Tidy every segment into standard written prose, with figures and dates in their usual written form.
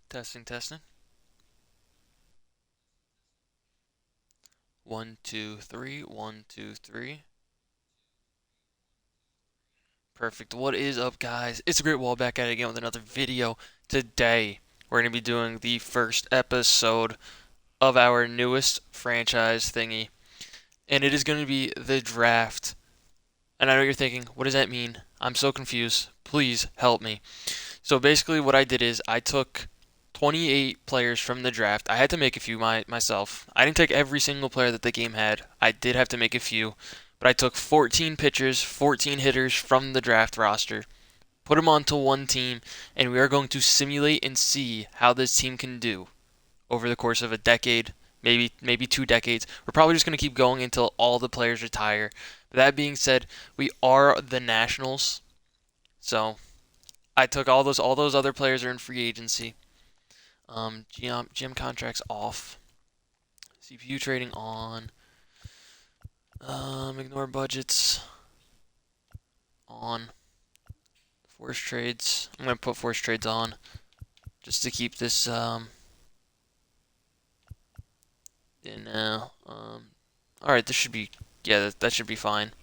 Testing, testing. 1, 2, 3. 1, 2, 3. Perfect. What is up, guys? It's TheGreatWall back at it again with another video. Today, we're going to be doing the first episode of our newest franchise thingy, and it is going to be the draft. And I know you're thinking, what does that mean? I'm so confused. Please help me. So basically, what I did is I took 28 players from the draft. I had to make a few myself. I didn't take every single player that the game had. I did have to make a few, but I took 14 pitchers, 14 hitters from the draft roster, put them onto one team, and we are going to simulate and see how this team can do over the course of a decade, maybe 2 decades. We're probably just going to keep going until all the players retire. But that being said, we are the Nationals, so I took all those other players are in free agency. GM contracts off. CPU trading on. Ignore budgets on. Force trades. I'm gonna put force trades on just to keep this in now. All right, this should be that should be fine.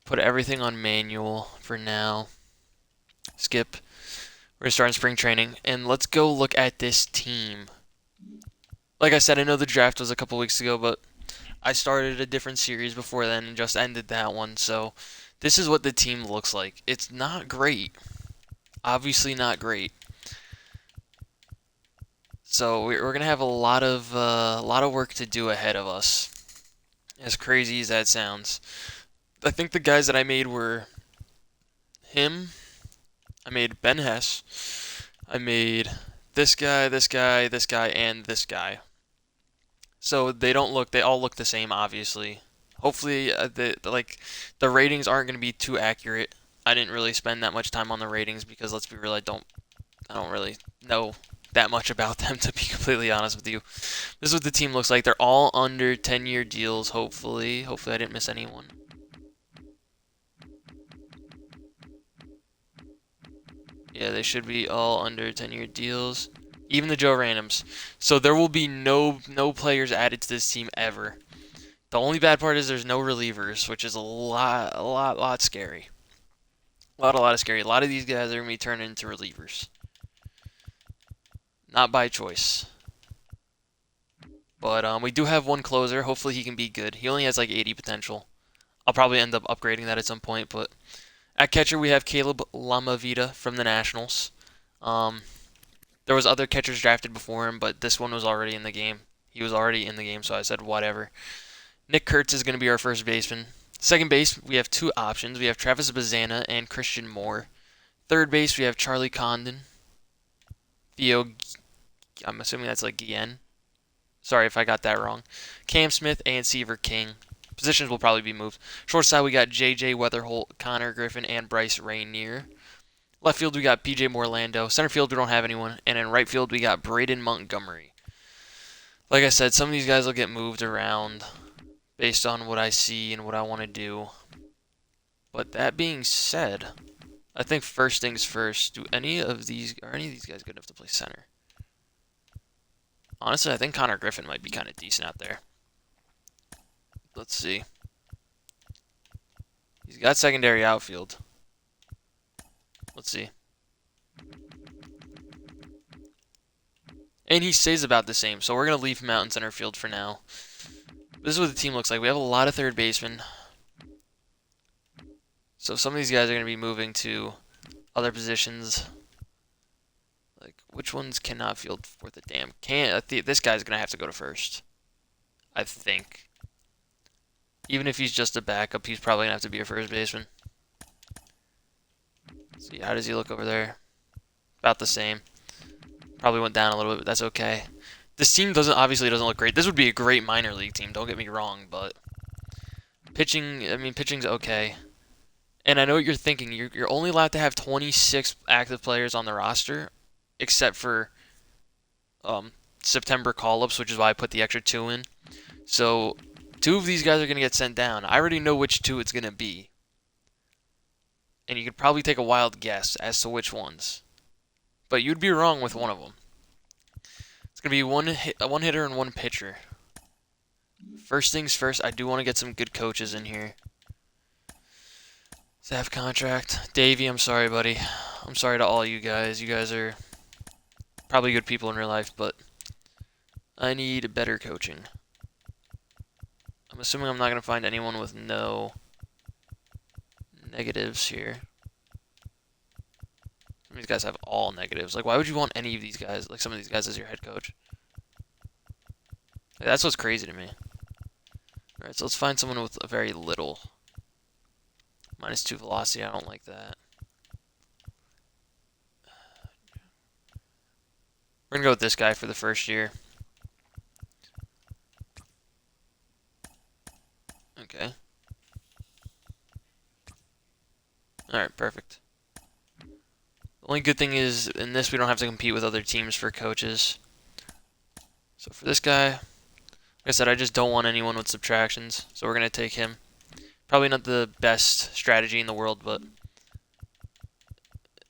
Put everything on manual for now. Skip. We're starting spring training, and let's go look at this team. Like I said, I know the draft was a couple weeks ago, but I started a different series before then and just ended that one, so this is what the team looks like. It's not great. Obviously not great. So we're gonna have a lot of work to do ahead of us. As crazy as that sounds. I think the guys that I made were him. I made Ben Hess. I made this guy, this guy, this guy, and this guy. So they all look the same, obviously. Hopefully, the ratings aren't going to be too accurate. I didn't really spend that much time on the ratings because let's be real, I don't really know that much about them, to be completely honest with you. This is what the team looks like. They're all under 10-year deals, hopefully. Hopefully I didn't miss anyone. Yeah, they should be all under 10-year deals. Even the Joe Randoms. So there will be no players added to this team ever. The only bad part is there's no relievers, which is a lot scary. A lot of scary. A lot of these guys are going to be turned into relievers. Not by choice. But we do have one closer. Hopefully he can be good. He only has like 80 potential. I'll probably end up upgrading that at some point. But at catcher we have Caleb Lamavita from the Nationals. There was other catchers drafted before him, but this one was already in the game. He was already in the game, so I said whatever. Nick Kurtz is going to be our first baseman. Second base, we have two options. We have Travis Bazana and Christian Moore. Third base, we have Charlie Condon. Theo, I'm assuming that's like Guillen. Sorry if I got that wrong. Cam Smith and Seaver King. Positions will probably be moved. Shortside, we got J.J. Weatherholt, Connor Griffin, and Bryce Rainier. Left field, we got P.J. Morlando. Center field, we don't have anyone. And in right field, we got Braden Montgomery. Like I said, some of these guys will get moved around based on what I see and what I want to do. But that being said, I think first things first, are any of these guys good enough to play center? Honestly, I think Connor Griffin might be kind of decent out there. Let's see. He's got secondary outfield. Let's see. And he stays about the same, so we're going to leave him out in center field for now. This is what the team looks like. We have a lot of third basemen. So some of these guys are going to be moving to other positions. Like, which ones cannot field worth a damn? This guy's going to have to go to first. I think. Even if he's just a backup, he's probably going to have to be a first baseman. Let's see, how does he look over there? About the same. Probably went down a little bit, but that's okay. This team obviously doesn't look great. This would be a great minor league team, don't get me wrong, but pitching's okay. And I know what you're thinking. You're only allowed to have 26 active players on the roster, except for September call-ups, which is why I put the extra 2 in. So 2 of these guys are going to get sent down. I already know which 2 it's going to be. And you could probably take a wild guess as to which ones. But you'd be wrong with one of them. gonna be one hitter and one pitcher. First things first, I do want to get some good coaches in here. Staff contract. Davey, I'm sorry, buddy. I'm sorry to all you guys. You guys are probably good people in real life, but I need better coaching. I'm assuming I'm not going to find anyone with no negatives here. Some of these guys have all negatives. Like, why would you want any of these guys, like some of these guys, as your head coach? Like, that's what's crazy to me. Alright, so let's find someone with a very little. -2 velocity, I don't like that. We're going to go with this guy for the first year. Okay. Alright, perfect. The only good thing is, in this, we don't have to compete with other teams for coaches. So for this guy, like I said, I just don't want anyone with subtractions, so we're going to take him. Probably not the best strategy in the world, but...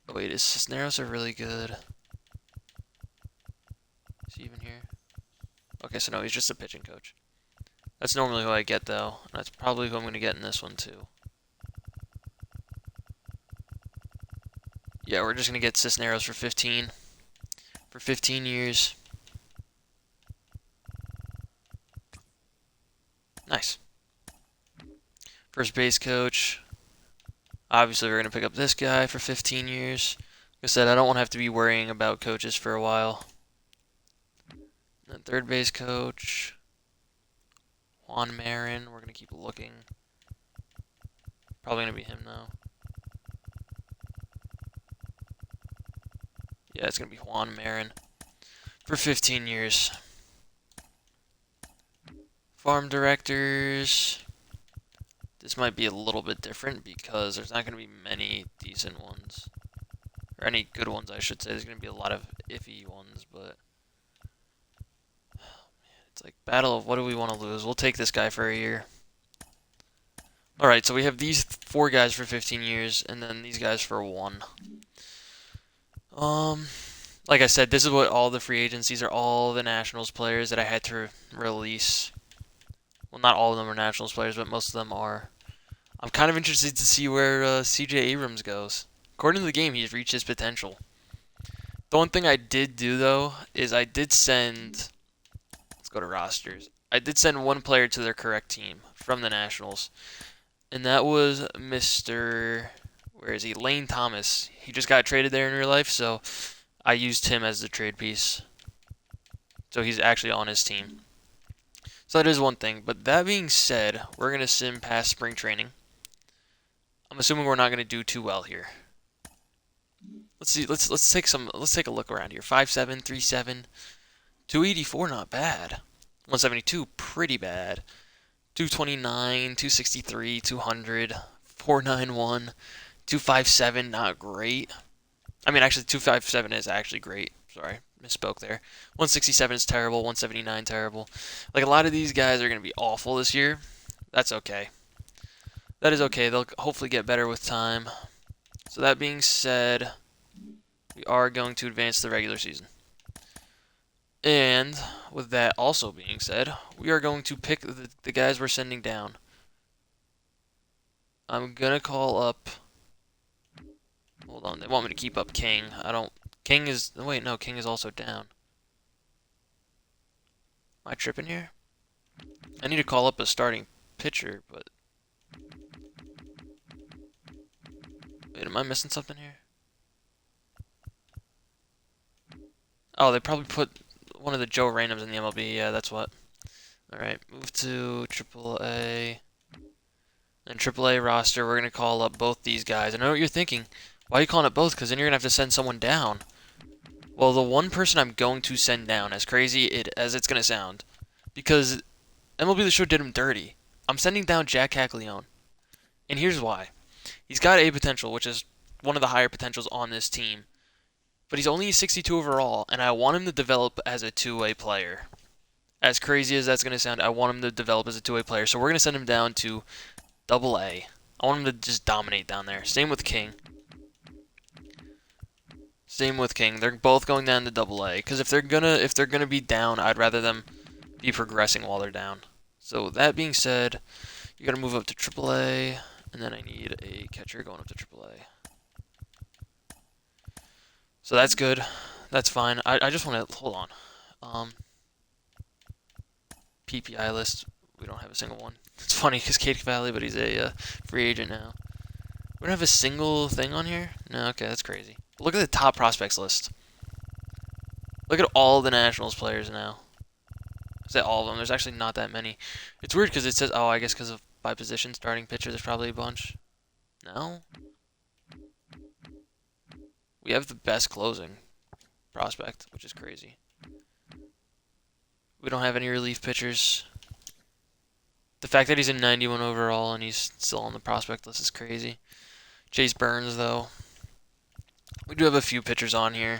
Oh, wait, his Cisneros are really good. Is he even here? Okay, so no, he's just a pitching coach. That's normally who I get, though. And that's probably who I'm going to get in this one, too. Yeah, we're just going to get Cisneros for 15. For 15 years. Nice. First base coach. Obviously, we're going to pick up this guy for 15 years. Like I said, I don't want to have to be worrying about coaches for a while. Then third base coach. Juan Marin. We're going to keep looking. Probably going to be him, though. Yeah, it's going to be Juan Marin. For 15 years. Farm directors. This might be a little bit different because there's not going to be many decent ones. Or any good ones, I should say. There's going to be a lot of iffy ones, but... Oh, man, it's like battle of what do we want to lose. We'll take this guy for a year. Alright, so we have these 4 guys for 15 years, and then these guys for 1. Like I said, this is what all the free agents, these are all the Nationals players that I had to release. Well, not all of them are Nationals players, but most of them are. I'm kind of interested to see where C.J. Abrams goes. According to the game, he's reached his potential. The one thing I did do, though, is I did send... Let's go to rosters. I did send one player to their correct team from the Nationals. And that was Mr... Where is he? Lane Thomas. He just got traded there in real life, so I used him as the trade piece. So he's actually on his team. So that is one thing. But that being said, we're going to sim past spring training. I'm assuming we're not going to do too well here. Let's see. Let's take a look around here. 5'7", 3'7", 284, not bad. 172, pretty bad. 229, 263, 200, 491, 257, not great. I mean, actually, 257 is actually great. Sorry, misspoke there. 167 is terrible. 179 terrible. Like, a lot of these guys are going to be awful this year. That's okay. That is okay. They'll hopefully get better with time. So that being said, we are going to advance the regular season. And with that also being said, we are going to pick the guys we're sending down. I'm going to call up... Hold on, they want me to keep up King. I don't... King is... Wait, no, King is also down. Am I tripping here? I need to call up a starting pitcher, but... Wait, am I missing something here? Oh, they probably put one of the Joe Randoms in the MLB. Yeah, that's what. Alright, move to AAA. And AAA roster, we're going to call up both these guys. I know what you're thinking. Why are you calling it both? Because then you're going to have to send someone down. Well, the one person I'm going to send down, as crazy as it's going to sound, because MLB The Show did him dirty. I'm sending down Jack Caglione. And here's why. He's got A potential, which is one of the higher potentials on this team. But he's only 62 overall, and I want him to develop as a two-way player. As crazy as that's going to sound, I want him to develop as a two-way player. So we're going to send him down to AA. I want him to just dominate down there. Same with King. Same with King. They're both going down to double A. Because if they're gonna be down, I'd rather them be progressing while they're down. So that being said, you gotta move up to triple A, and then I need a catcher going up to triple A. So that's good. That's fine. I just want to hold on. PPI list. We don't have a single one. It's funny because Cade Valley, but he's a free agent now. We don't have a single thing on here? No, okay, that's crazy. Look at the top prospects list. Look at all the Nationals players now. Is that all of them? There's actually not that many. It's weird because it says, oh, I guess because of by position starting pitcher, there's probably a bunch. No? We have the best closing prospect, which is crazy. We don't have any relief pitchers. The fact that he's in 91 overall and he's still on the prospect list is crazy. Chase Burns, though. We do have a few pitchers on here.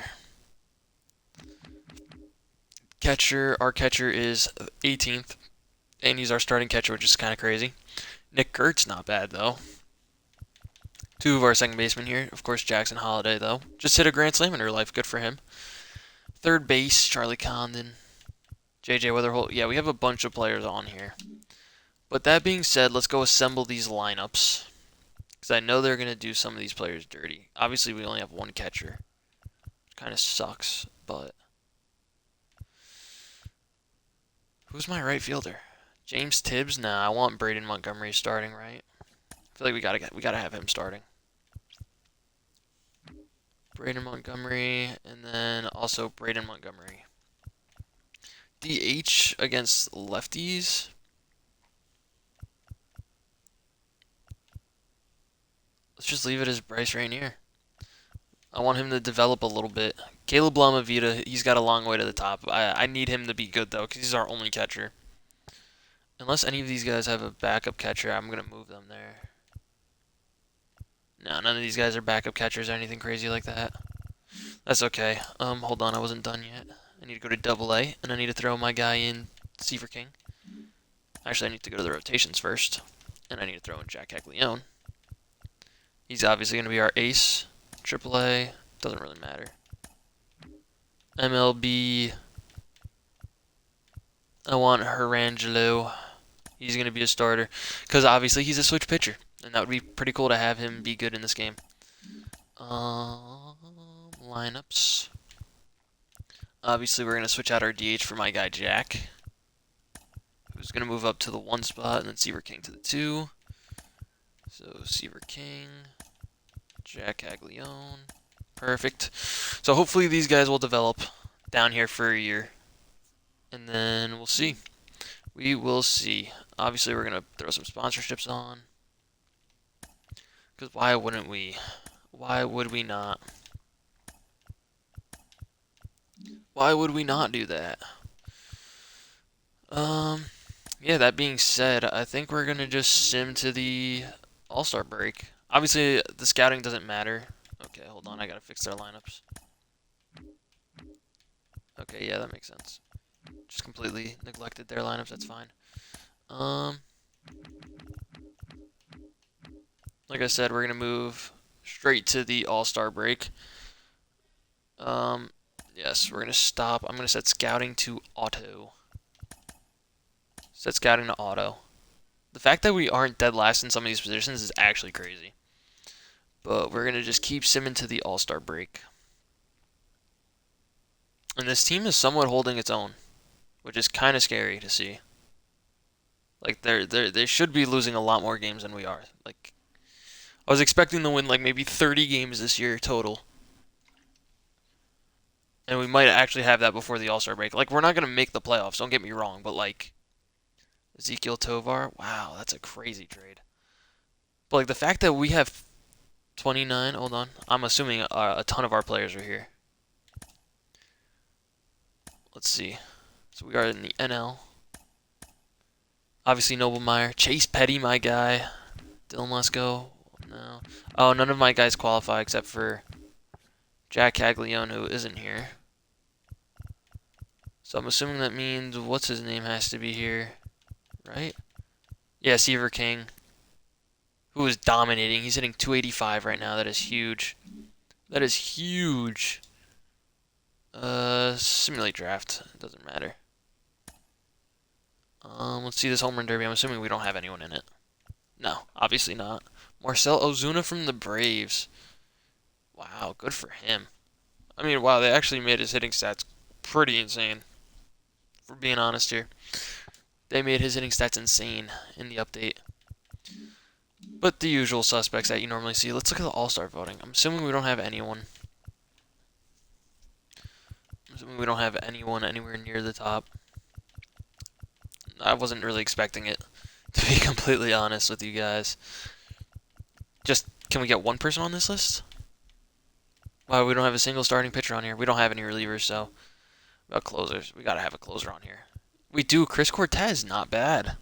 Catcher, our catcher is 18th, and he's our starting catcher, which is kind of crazy. Nick Gertz, not bad, though. Two of our second basemen here. Of course, Jackson Holliday, though. Just hit a grand slam in her life. Good for him. Third base, Charlie Condon. J.J. Weatherholt. Yeah, we have a bunch of players on here. But that being said, let's go assemble these lineups. Because I know they're going to do some of these players dirty. Obviously, we only have one catcher. Kind of sucks, but... Who's my right fielder? James Tibbs? Nah, I want Braden Montgomery starting, right? I feel like we gotta have him starting. Braden Montgomery, and then also Braden Montgomery. DH against lefties. Let's just leave it as Bryce Rainier. I want him to develop a little bit. Caleb Lamavita, he's got a long way to the top. I need him to be good, though, because he's our only catcher. Unless any of these guys have a backup catcher, I'm going to move them there. No, none of these guys are backup catchers or anything crazy like that. That's okay. Hold on, I wasn't done yet. I need to go to double A, and I need to throw my guy in Seaver King. Actually, I need to go to the rotations first, and I need to throw in Jack Caglione. He's obviously going to be our ace. Triple A, doesn't really matter. MLB, I want Herangelo. He's going to be a starter, because obviously he's a switch pitcher, and that would be pretty cool to have him be good in this game. Lineups. Obviously, we're going to switch out our DH for my guy Jack, who's going to move up to the 1 spot, and then Seaver King to the 2. So, Seaver King, Jack Caglione. Perfect. So, hopefully these guys will develop down here for a year, and then we'll see. We will see. Obviously, we're going to throw some sponsorships on, because why wouldn't we? Why would we not? Why would we not do that? Yeah, that being said, I think we're going to just sim to the All-Star break. Obviously, the scouting doesn't matter. Okay, hold on, I got to fix their lineups. Okay, yeah, that makes sense. Just completely neglected their lineups, that's fine. Like I said, we're going to move straight to the All-Star break. Yes, we're going to stop. I'm going to set scouting to auto. Set scouting to auto. The fact that we aren't dead last in some of these positions is actually crazy. But we're going to just keep simming to the All-Star break. And this team is somewhat holding its own, which is kind of scary to see. Like, they should be losing a lot more games than we are. Like, I was expecting to win, like, maybe 30 games this year total. And we might actually have that before the All-Star break. Like, we're not going to make the playoffs, don't get me wrong, but, like, Ezekiel Tovar, wow, that's a crazy trade. But, like, the fact that we have 29, hold on, I'm assuming a ton of our players are here. Let's see. So we are in the NL. Obviously, Noblemeyer. Chase Petty, my guy. Dylan Lesko, no. Oh, none of my guys qualify except for Jack Caglione, who isn't here. So I'm assuming that means what's his name has to be here, right? Yeah, Seaver King, who is dominating. He's hitting 285 right now. That is huge. That is huge. Simulate draft. It doesn't matter. Let's see this home run derby. I'm assuming we don't have anyone in it. No, obviously not. Marcell Ozuna from the Braves. Wow, good for him. I mean, wow, they actually made his hitting stats pretty insane. For being honest here. They made his hitting stats insane in the update. But the usual suspects that you normally see. Let's look at the All-Star voting. I'm assuming we don't have anyone. I'm assuming we don't have anyone anywhere near the top. I wasn't really expecting it, to be completely honest with you guys. Just, can we get one person on this list? Wow, we don't have a single starting pitcher on here. We don't have any relievers, so... About closers. We gotta have a closer on here. We do. Chris Cortez, not bad.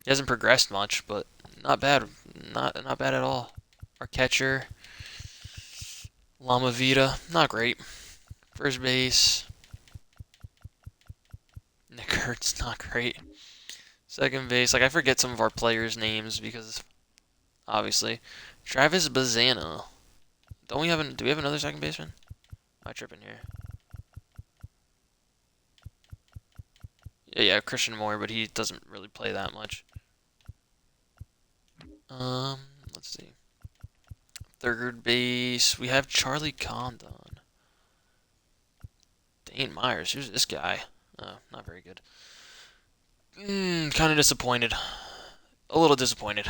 He hasn't progressed much, but not bad. Not bad at all. Our catcher, Lamavita, not great. First base, Nick Hurts, not great. Second base, like I forget some of our players' names because obviously Travis Bazana. Do we have another second baseman? Am I tripping here? Yeah, Christian Moore, but he doesn't really play that much. Let's see. Third base, we have Charlie Condon. Dane Myers, who's this guy? Oh, not very good. Kind of disappointed. A little disappointed.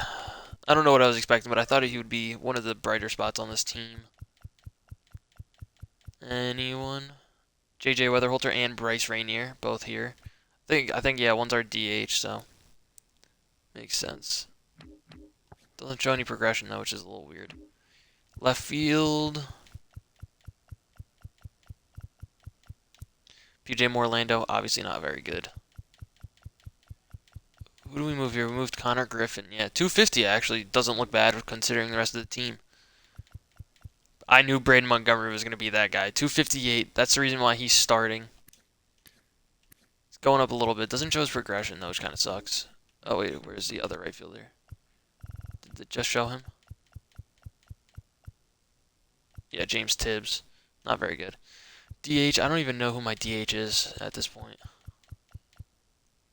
I don't know what I was expecting, but I thought he would be one of the brighter spots on this team. Anyone? JJ Weatherholter and Bryce Rainier, both here. I think yeah, one's our DH, so makes sense. Doesn't show any progression though, which is a little weird. Left field. PJ Morlando, obviously not very good. Who do we move here? We moved Connor Griffin. Yeah, 250 actually doesn't look bad considering the rest of the team. I knew Braden Montgomery was going to be that guy. 258. That's the reason why he's starting. It's going up a little bit. Doesn't show his progression though, which kind of sucks. Oh wait, where's the other right fielder? Did it just show him? Yeah, James Tibbs. Not very good. DH, I don't even know who my DH is at this point.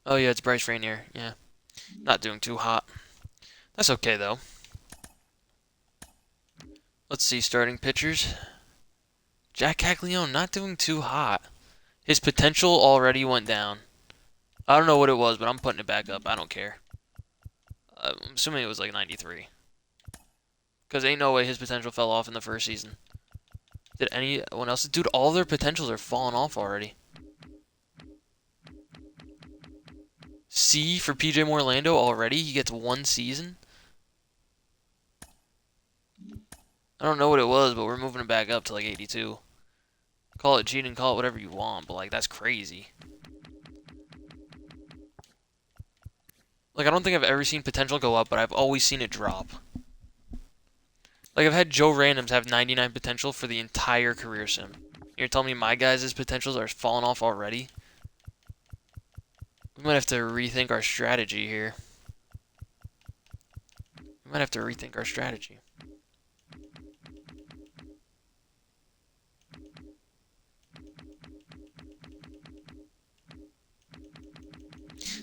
Oh yeah, it's Bryce Rainier. Yeah. Not doing too hot. That's okay though. Let's see, starting pitchers. Jack Caglione, not doing too hot. His potential already went down. I don't know what it was, but I'm putting it back up. I don't care. I'm assuming it was like 93. Because ain't no way his potential fell off in the first season. Did anyone else? Dude, all their potentials are falling off already. C for PJ Morlando already? He gets one season? I don't know what it was, but we're moving it back up to like 82. Call it cheating, call it whatever you want, but like that's crazy. Like I don't think I've ever seen potential go up, but I've always seen it drop. Like I've had Joe Randoms have 99 potential for the entire career sim. You're telling me my guys' potentials are falling off already? We might have to rethink our strategy here. We might have to rethink our strategy.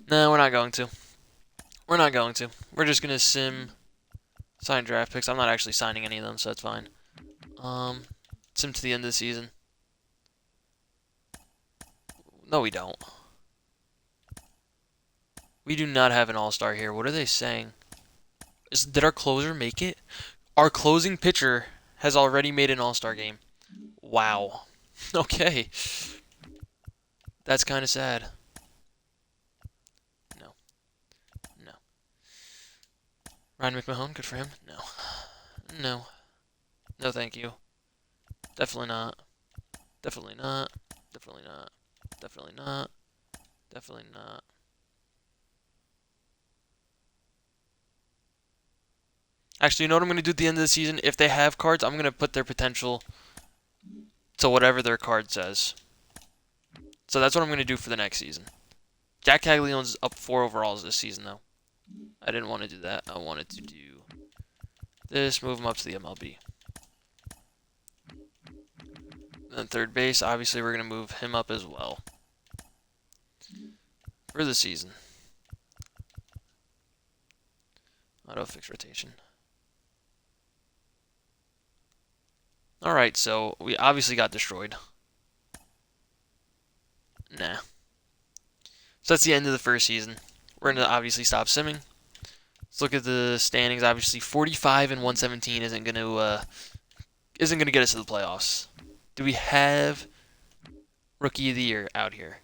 No, we're not going to. We're not going to. We're just going to sign draft picks. I'm not actually signing any of them, so that's fine. Sim to the end of the season. No, we don't. We do not have an all-star here. What are they saying? Did our closer make it? Our closing pitcher has already made an all-star game. Wow. Okay. That's kind of sad. No. No. Ryan McMahon, good for him. No. No. No, thank you. Definitely not. Definitely not. Definitely not. Definitely not. Definitely not. Actually, you know what I'm going to do at the end of the season? If they have cards, I'm going to put their potential to whatever their card says. So that's what I'm going to do for the next season. Jack Caglione's up 4 overalls this season, though. I didn't want to do that. I wanted to do this, move him up to the MLB. And third base, obviously, we're going to move him up as well for the season. Auto fix rotation. Alright, so we obviously got destroyed. Nah. So that's the end of the first season. We're going to obviously stop simming. Let's look at the standings. Obviously, 45 and 117 isn't going to get us to the playoffs. Do we have Rookie of the Year out here?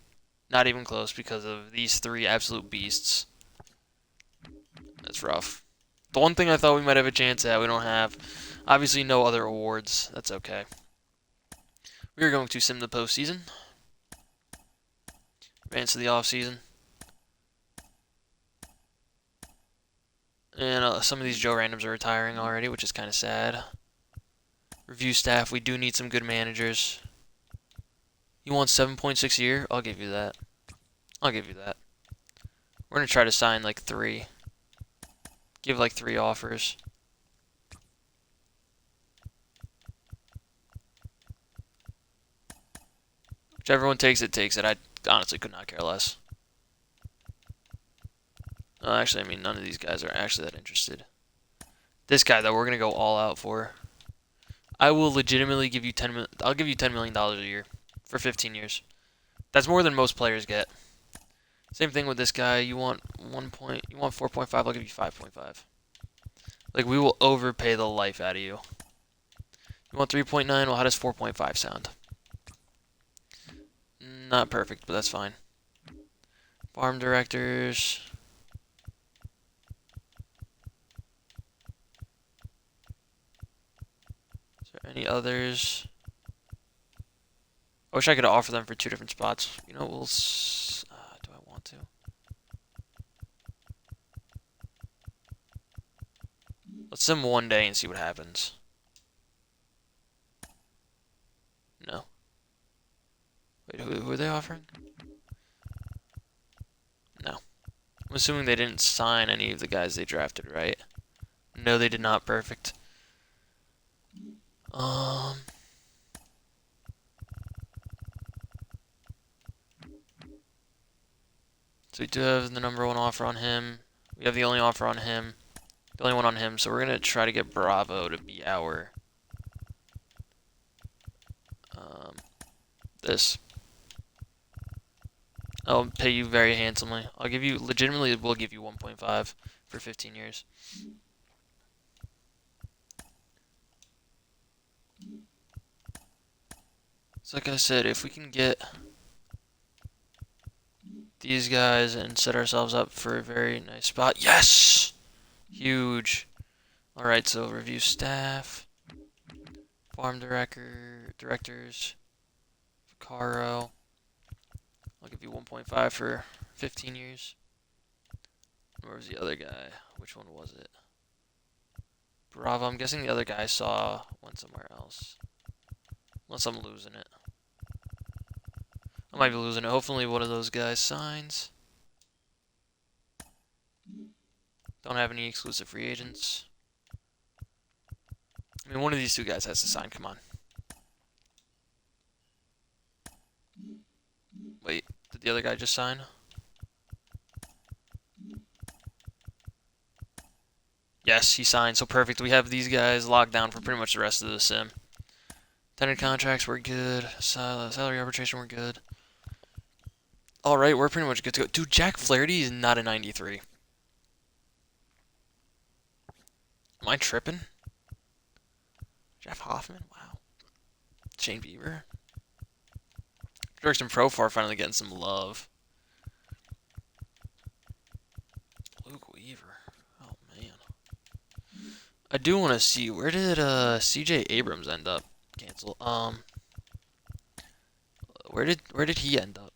Not even close because of these three absolute beasts. That's rough. The one thing I thought we might have a chance at, we don't have. Obviously, no other awards. That's okay. We are going to sim the postseason. Advance to the offseason. And some of these Joe Randoms are retiring already, which is kind of sad. Review staff, we do need some good managers. You want 7.6 a year? I'll give you that. I'll give you that. We're going to try to sign like 3. Give like 3 offers. Whichever one takes it, takes it. I honestly could not care less. Actually, I mean, none of these guys are actually that interested. This guy, though, we're going to go all out for. I will legitimately give you I'll give you $10 million a year for 15 years. That's more than most players get. Same thing with this guy. You want 4.5, I'll give you 5.5. Like, we will overpay the life out of you. You want 3.9, well, how does 4.5 sound? Not perfect, but that's fine. Farm directors. Is there any others? I wish I could offer them for 2 different spots. You know, do I want to? Let's sim one day and see what happens. No. Wait, who are they offering? No. I'm assuming they didn't sign any of the guys they drafted, right? No, they did not. Perfect. So we do have the #1 offer on him. We have the only offer on him. The only one on him. So we're going to try to get Bravo to be our... this. I'll pay you very handsomely. I'll give you... legitimately, we'll give you 1.5 for 15 years. So like I said, if we can get these guys and set ourselves up for a very nice spot. Yes! Huge. Alright, so review staff. Farm directors. Caro. I'll give you 1.5 for 15 years. Where was the other guy? Which one was it? Bravo. I'm guessing the other guy went somewhere else. Unless I'm losing it. I might be losing it. Hopefully one of those guys signs. Don't have any exclusive free agents. I mean, one of these 2 guys has to sign. Come on. Wait, did the other guy just sign? Yes, he signed. So perfect. We have these guys locked down for pretty much the rest of the sim. Tenant contracts, we're good. Salary arbitration, we're good. Alright, we're pretty much good to go. Dude, Jack Flaherty is not a 93. Am I tripping? Jeff Hoffman? Wow. Shane Bieber? Dirksen Profar finally getting some love. Luke Weaver. Oh, man. I do want to see, where did CJ Abrams end up? Cancel. Where did he end up?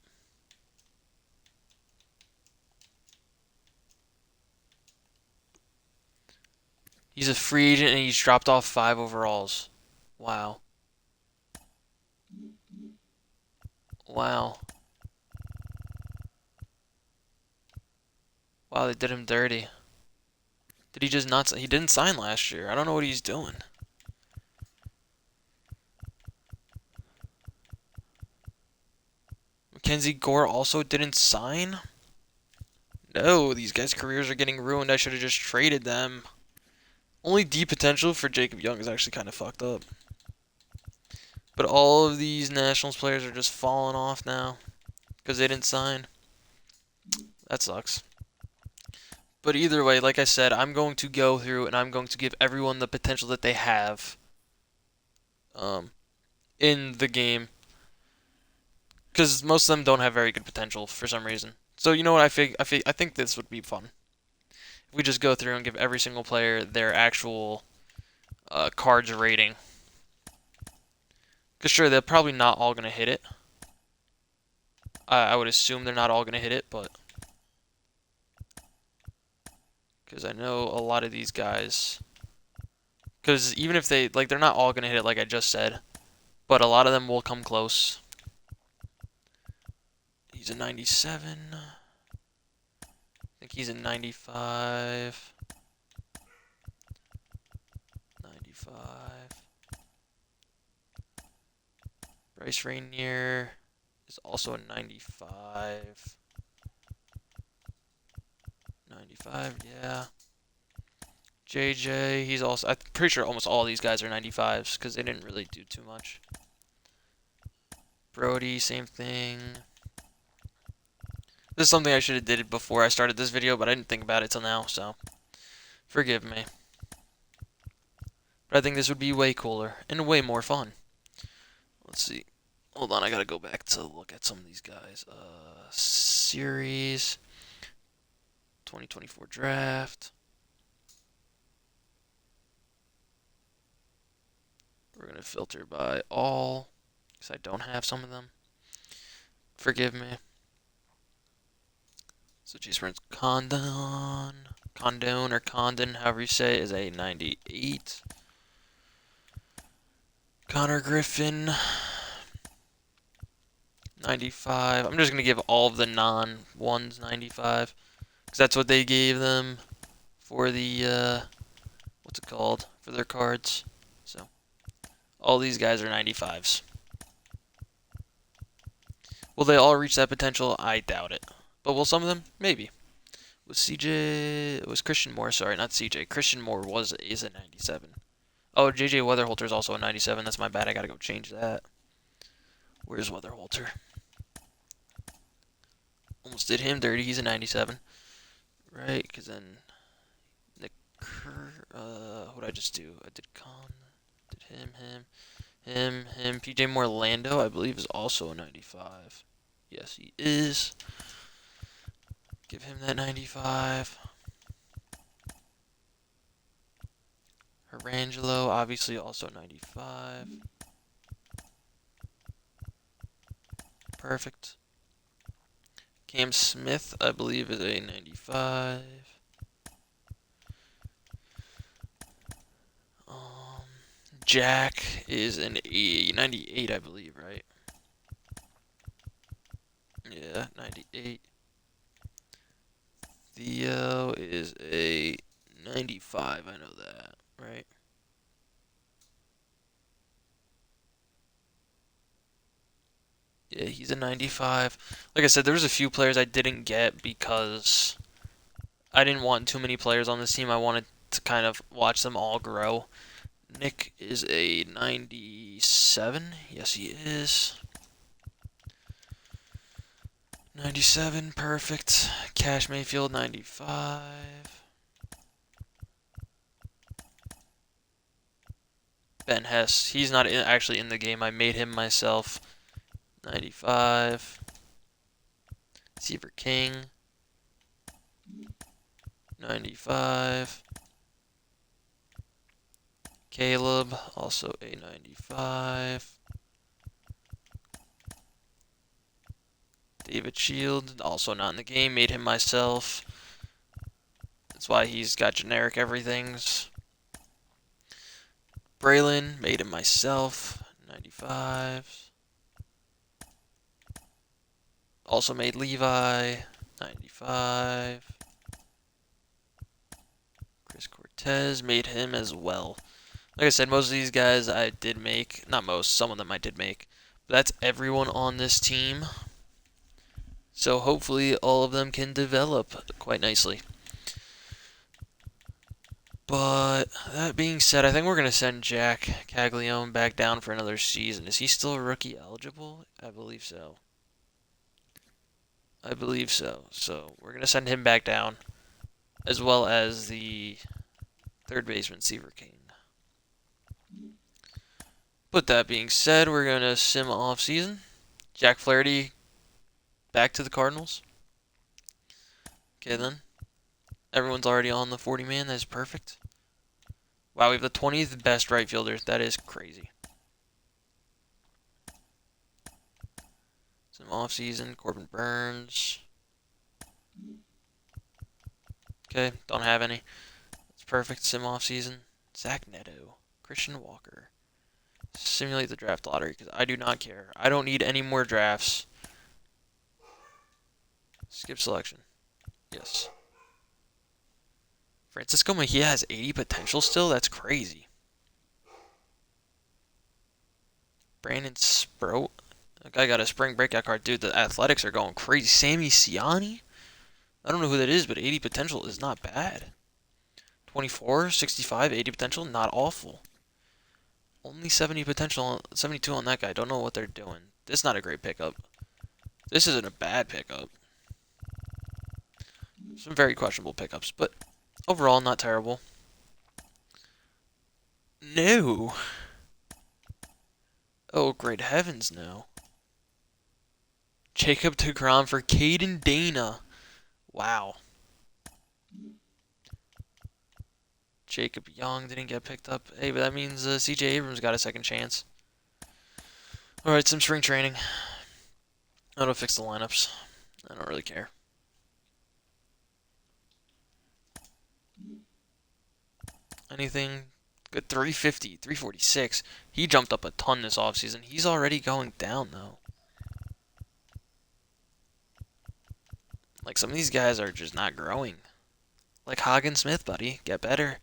He's a free agent and he's dropped off 5 overalls. Wow. Wow. Wow, they did him dirty. Did he just not... He didn't sign last year. I don't know what he's doing. Mackenzie Gore also didn't sign? No, these guys' careers are getting ruined. I should have just traded them. Only D potential for Jacob Young is actually kind of fucked up. But all of these Nationals players are just falling off now because they didn't sign. That sucks. But either way, like I said, I'm going to go through and I'm going to give everyone the potential that they have in the game. Because most of them don't have very good potential for some reason. So you know what I think this would be fun. If we just go through and give every single player their actual cards rating. Because sure, they're probably not all going to hit it. I would assume they're not all going to hit it, but... Because I know a lot of these guys... Because even if they... Like, they're not all going to hit it like I just said. But a lot of them will come close. He's a 97. I think he's a 95. 95. Bryce Rainier is also a 95. 95, yeah. JJ, he's also... I'm pretty sure almost all these guys are 95s because they didn't really do too much. Brody, same thing. This is something I should have did before I started this video, but I didn't think about it till now, so forgive me. But I think this would be way cooler and way more fun. Let's see. Hold on, I gotta go back to look at some of these guys. Series 2024 draft. We're gonna filter by all, because I don't have some of them. Forgive me. So Chase Burns Condon or Condon, however you say it, is a 98. Connor Griffin, 95. I'm just going to give all of the non-ones 95. Because that's what they gave them for the, what's it called? For their cards. So, all these guys are 95s. Will they all reach that potential? I doubt it. But will some of them? Maybe. Was Christian Moore, sorry, not CJ. Christian Moore is a 97. Oh, JJ Weatherholter is also a 97. That's my bad. I gotta go change that. Where's Weatherholter? Almost did him dirty. He's a 97. Right, because then Nick what did I just do? I did him. PJ Moore Lando, I believe, is also a 95. Yes, he is. Give him that 95. Harangelo, obviously also 95. Perfect. Cam Smith, I believe, is a 95. Jack is an 98, I believe, right? Yeah, 98. Theo is a 95, I know that, right? Yeah, he's a 95. Like I said, there's a few players I didn't get because I didn't want too many players on this team. I wanted to kind of watch them all grow. Nick is a 97. Yes, he is. 97, perfect. Cash Mayfield, 95. Ben Hess, he's not actually in the game. I made him myself. 95. Seaver King, 95. Caleb, also a 95. David Shield, also not in the game, made him myself. That's why he's got generic everythings. Braylon, made him myself, 95. Also made Levi, 95. Chris Cortez, made him as well. Like I said, most of these guys I did make. Not most, some of them I did make. But that's everyone on this team. So hopefully all of them can develop quite nicely. But that being said, I think we're going to send Jack Caglione back down for another season. Is he still rookie eligible? I believe so. I believe so. So we're going to send him back down, as well as the third baseman, Seaver King. But that being said, we're going to sim off season. Jack Flaherty back to the Cardinals. Okay then. Everyone's already on the 40-man. That's perfect. Wow, we have the 20th best right fielder. That is crazy. Some off-season. Corbin Burns. Okay, don't have any. It's perfect. Sim off-season. Zach Neto. Christian Walker. Simulate the draft lottery because I do not care. I don't need any more drafts. Skip selection. Yes. Francisco Mejia has 80 potential still? That's crazy. Brandon Sproat. That guy got a spring breakout card. Dude, the Athletics are going crazy. Sammy Ciani? I don't know who that is, but 80 potential is not bad. 24, 65, 80 potential, not awful. Only 70 potential, 72 on that guy. Don't know what they're doing. This is not a great pickup. This isn't a bad pickup. Some very questionable pickups, but overall not terrible. No. Oh, great heavens, no. Jacob deGrom for Caden Dana. Wow. Jacob Young didn't get picked up. Hey, but that means C.J. Abrams got a second chance. Alright, some spring training. That'll fix the lineups. I don't really care. Anything good? 350, 346. He jumped up a ton this offseason. He's already going down, though. Like, some of these guys are just not growing. Like Hagen Smith, buddy. Get better.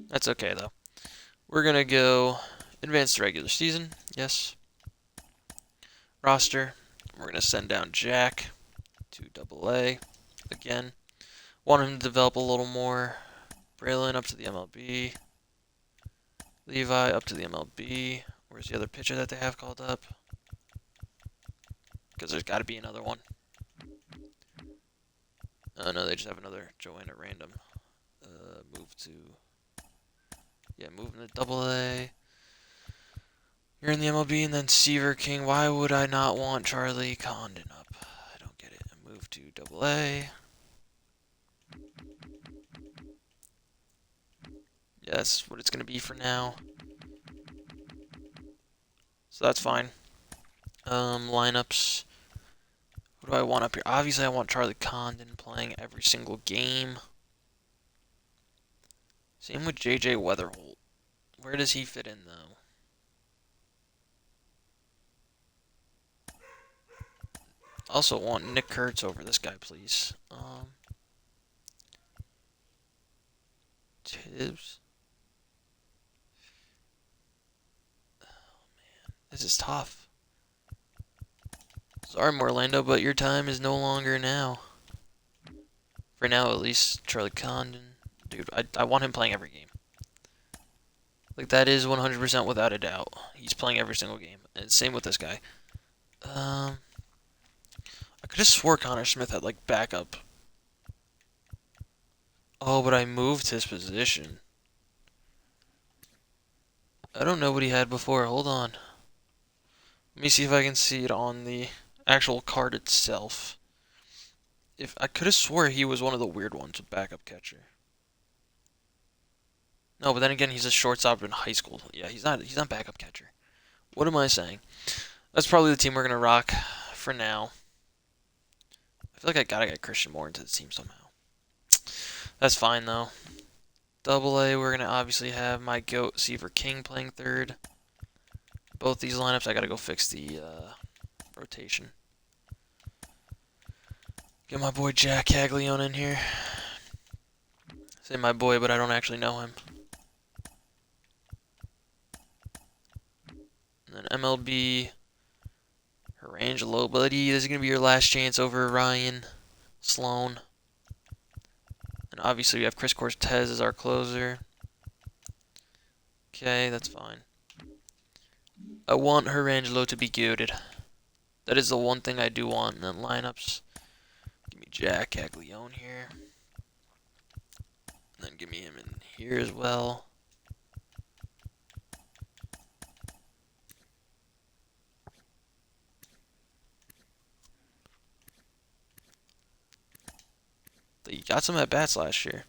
That's okay, though. We're going to go advanced regular season. Yes. Roster. We're going to send down Jack to AA again. Want him to develop a little more. Braylon up to the MLB. Levi up to the MLB. Where's the other pitcher that they have called up? Because there's got to be another one. Oh, no, they just have another Joanne at random. Move to... Yeah, moving to AA. You're in the MLB, and then Seaver King. Why would I not want Charlie Condon up? I don't get it. Move to AA. Yeah, that's what it's going to be for now. So that's fine. Lineups. What do I want up here? Obviously, I want Charlie Condon playing every single game. Same with J.J. Weatherholt. Where does he fit in, though? Also want Nick Kurtz over this guy, please. Tibbs. Oh, man. This is tough. Sorry, Morlando, but your time is no longer now. For now, at least, Charlie Condon. Dude, I want him playing every game. Like, that is 100% without a doubt. He's playing every single game. And same with this guy. I could have swore Connor Smith had, like, backup. Oh, but I moved his position. I don't know what he had before. Hold on. Let me see if I can see it on the actual card itself. If I could have swore he was one of the weird ones with backup catcher. No, but then again, he's a shortstop in high school. Yeah, he's not backup catcher. What am I saying? That's probably the team we're gonna rock for now. I feel like I gotta get Christian Moore into the team somehow. That's fine though. AA, we're gonna obviously have my goat Seaver King playing third. Both these lineups, I gotta go fix the rotation. Get my boy Jack Caglione in here. Say my boy, but I don't actually know him. And then MLB, Herangelo, buddy. This is going to be your last chance over Ryan Sloan. And obviously we have Chris Cortez as our closer. Okay, that's fine. I want Herangelo to be goated. That is the one thing I do want. And then lineups. Give me Jack Caglione here. And then give me him in here as well. He got some at bats last year.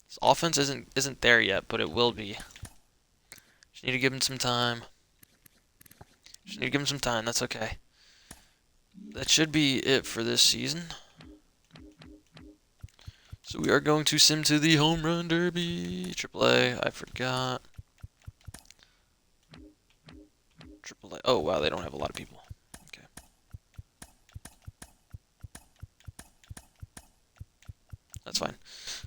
His offense isn't there yet, but it will be. Just need to give him some time. That's okay. That should be it for this season. So we are going to sim to the home run derby. AAA, I forgot. AAA. Oh wow, they don't have a lot of people. Okay. That's fine.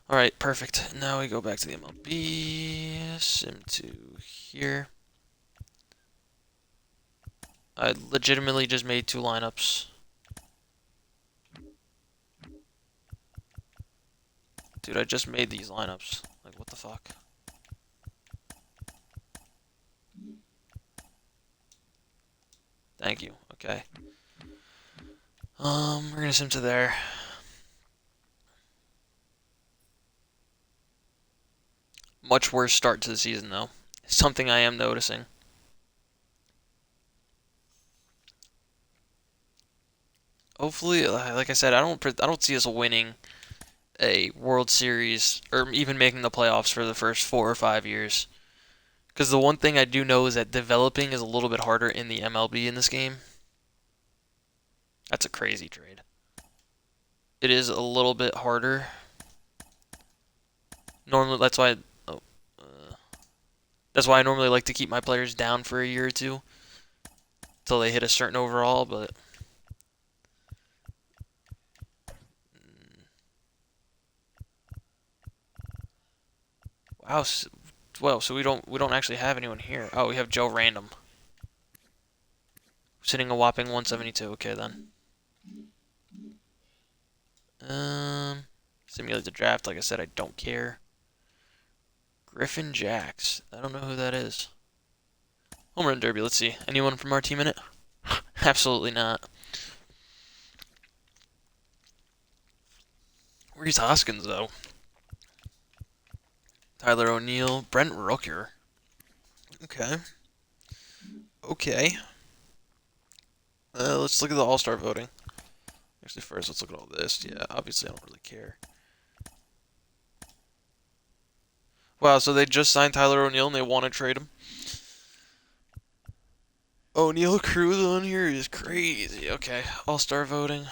Alright, perfect. Now we go back to the MLB. Sim to here. I legitimately just made 2 lineups. Dude, I just made these lineups. Like, what the fuck? Thank you. Okay. We're gonna sim to there. Much worse start to the season, though. Something I am noticing. Hopefully, like I said, I don't see us winning a World Series or even making the playoffs for the first 4 or 5 years. Because the one thing I do know is that developing is a little bit harder in the MLB in this game. That's a crazy trade. It is a little bit harder. Normally, that's why I normally like to keep my players down for a year or two until they hit a certain overall. But wow, well, so we don't actually have anyone here. Oh, we have Joe Random, sitting a whopping 172. Okay then. Simulate the draft. Like I said, I don't care. Griffin Jacks. I don't know who that is. Home run derby. Let's see. Anyone from our team in it? Absolutely not. Reese Hoskins, though. Tyler O'Neill. Brent Rooker. Okay. Okay. Let's look at the All-Star voting. Actually, first, let's look at all this. Yeah, obviously, I don't really care. Wow, so they just signed Tyler O'Neill and they want to trade him? O'Neill Cruz on here is crazy. Okay, All-Star voting.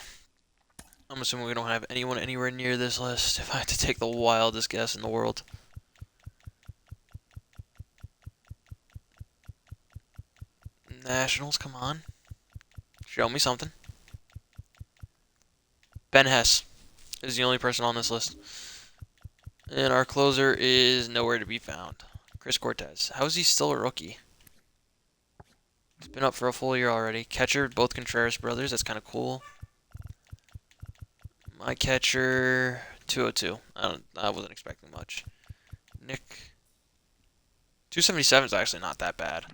I'm assuming we don't have anyone anywhere near this list, if I had to take the wildest guess in the world. Nationals, come on. Show me something. Ben Hess is the only person on this list. And our closer is nowhere to be found. Chris Cortez. How is he still a rookie? He's been up for a full year already. Catcher, both Contreras brothers. That's kind of cool. My catcher, 202. I wasn't expecting much. Nick, 277 is actually not that bad.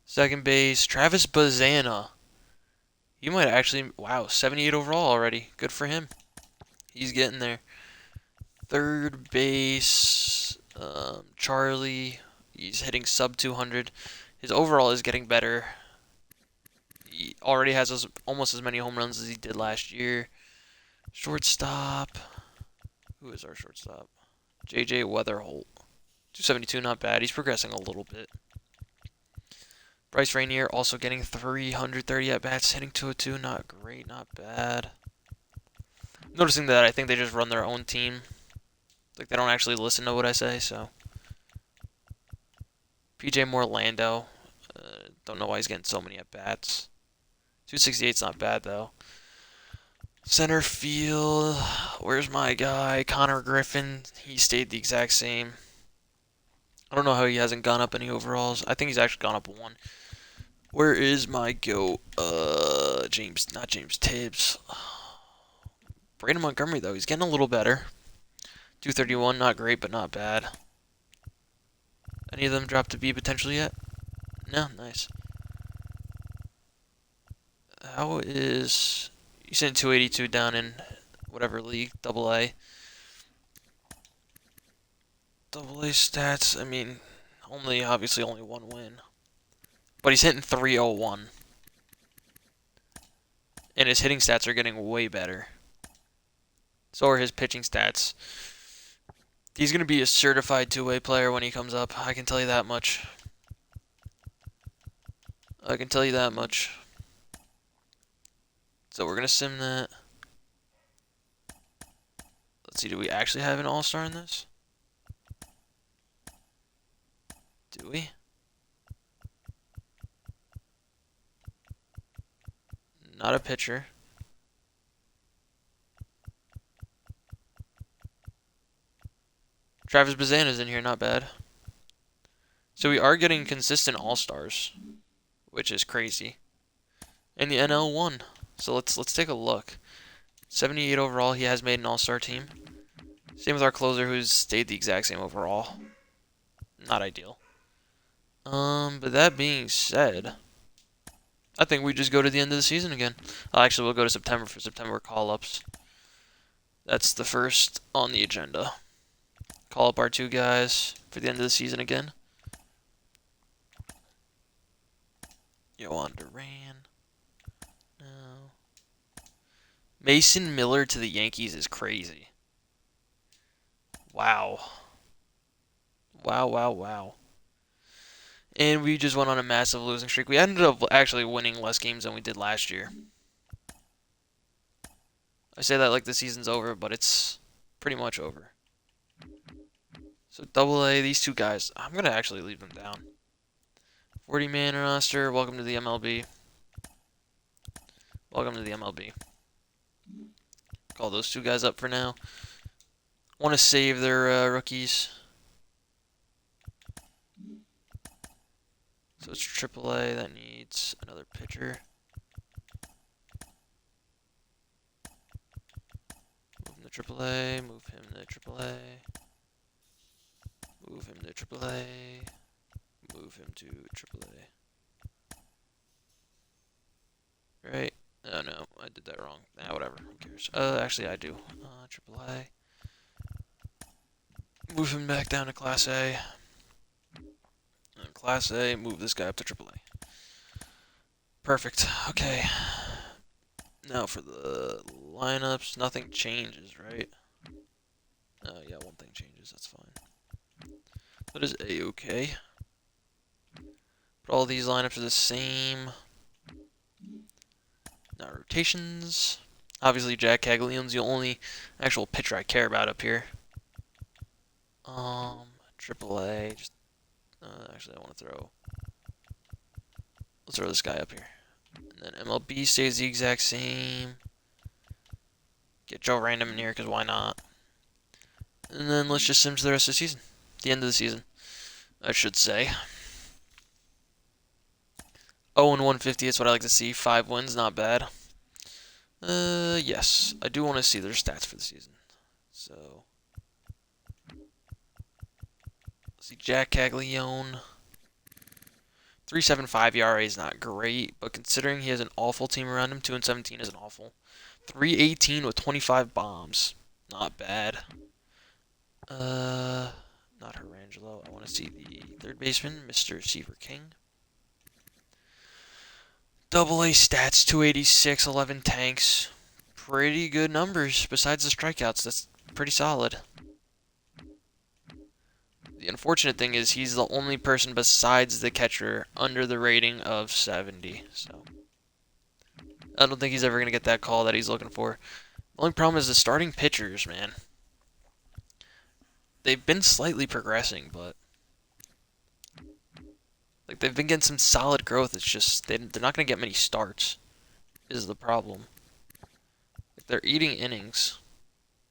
Second base, Travis Bazana. He might actually, wow, 78 overall already. Good for him. He's getting there. Third base, Charlie. He's hitting sub 200. His overall is getting better. He already has almost as many home runs as he did last year. Shortstop. Who is our shortstop? JJ Weatherholt. 272, not bad. He's progressing a little bit. Bryce Rainier also getting 330 at-bats, hitting 202. Not great, not bad. Noticing that I think they just run their own team. Like, they don't actually listen to what I say, so. PJ Morlando. Don't know why he's getting so many at-bats. 268's not bad, though. Center field. Where's my guy? Connor Griffin. He stayed the exact same. I don't know how he hasn't gone up any overalls. I think he's actually gone up one. Where is my goat? Not James Tibbs. Braden Montgomery, though, he's getting a little better. 231, not great, but not bad. Any of them dropped to B potentially yet? No, nice. How is... You sent 282 down in whatever league, double A. Double A stats, I mean, obviously only one win. But he's hitting 301. And his hitting stats are getting way better. So are his pitching stats. He's going to be a certified two-way player when he comes up. I can tell you that much. I can tell you that much. So we're going to sim that. Let's see, do we actually have an all-star in this? Do we? Not a pitcher. Travis Bazana's in here, not bad. So we are getting consistent all-stars, which is crazy. And the NL won. So let's take a look. 78 overall, he has made an all-star team. Same with our closer, who's stayed the exact same overall. Not ideal. But that being said, I think we just go to the end of the season again. Actually, we'll go to September for September call-ups. That's the first on the agenda. Call up our two guys for the end of the season again. Yohan Duran. No. Mason Miller to the Yankees is crazy. Wow. Wow, wow, wow. And we just went on a massive losing streak. We ended up actually winning less games than we did last year. I say that like the season's over, but it's pretty much over. So double A, these two guys, I'm going to actually leave them down. 40-man roster, welcome to the MLB. Welcome to the MLB. Call those two guys up for now. Want to save their rookies. So it's AAA that needs another pitcher. Move him to AAA, move him to AAA. Move him to AAA. Move him to AAA. Right? Oh no, I did that wrong. Nah, whatever. Who cares? Actually I do. AAA. Move him back down to Class A. And Class A, move this guy up to AAA. Perfect. Okay. Now for the lineups, nothing changes, right? Yeah, one thing changes, that's fine. That is A-okay. But all these lineups are the same. Now rotations. Obviously Jack Cagliano's the only actual pitcher I care about up here. AAA, just actually I want to throw. Let's throw this guy up here. And then MLB stays the exact same. Get Joe Random in here, because why not? And then let's just sim to the rest of the season. The end of the season, I should say. 0-150 is what I like to see. 5 wins, not bad. Yes. I do want to see their stats for the season. So, let's see. Jack Caglione. 3.75 ERA is not great, but considering he has an awful team around him, 2-17 isn't awful. 3.18 with 25 bombs. Not bad. Not Herangelo. I want to see the third baseman, Mr. Seaver King. Double A stats, 286, 11 tanks. Pretty good numbers. Besides the strikeouts, that's pretty solid. The unfortunate thing is he's the only person besides the catcher under the rating of 70. So I don't think he's ever going to get that call that he's looking for. The only problem is the starting pitchers, man. They've been slightly progressing, but like they've been getting some solid growth. It's just they're not going to get many starts is the problem. Like, they're eating innings.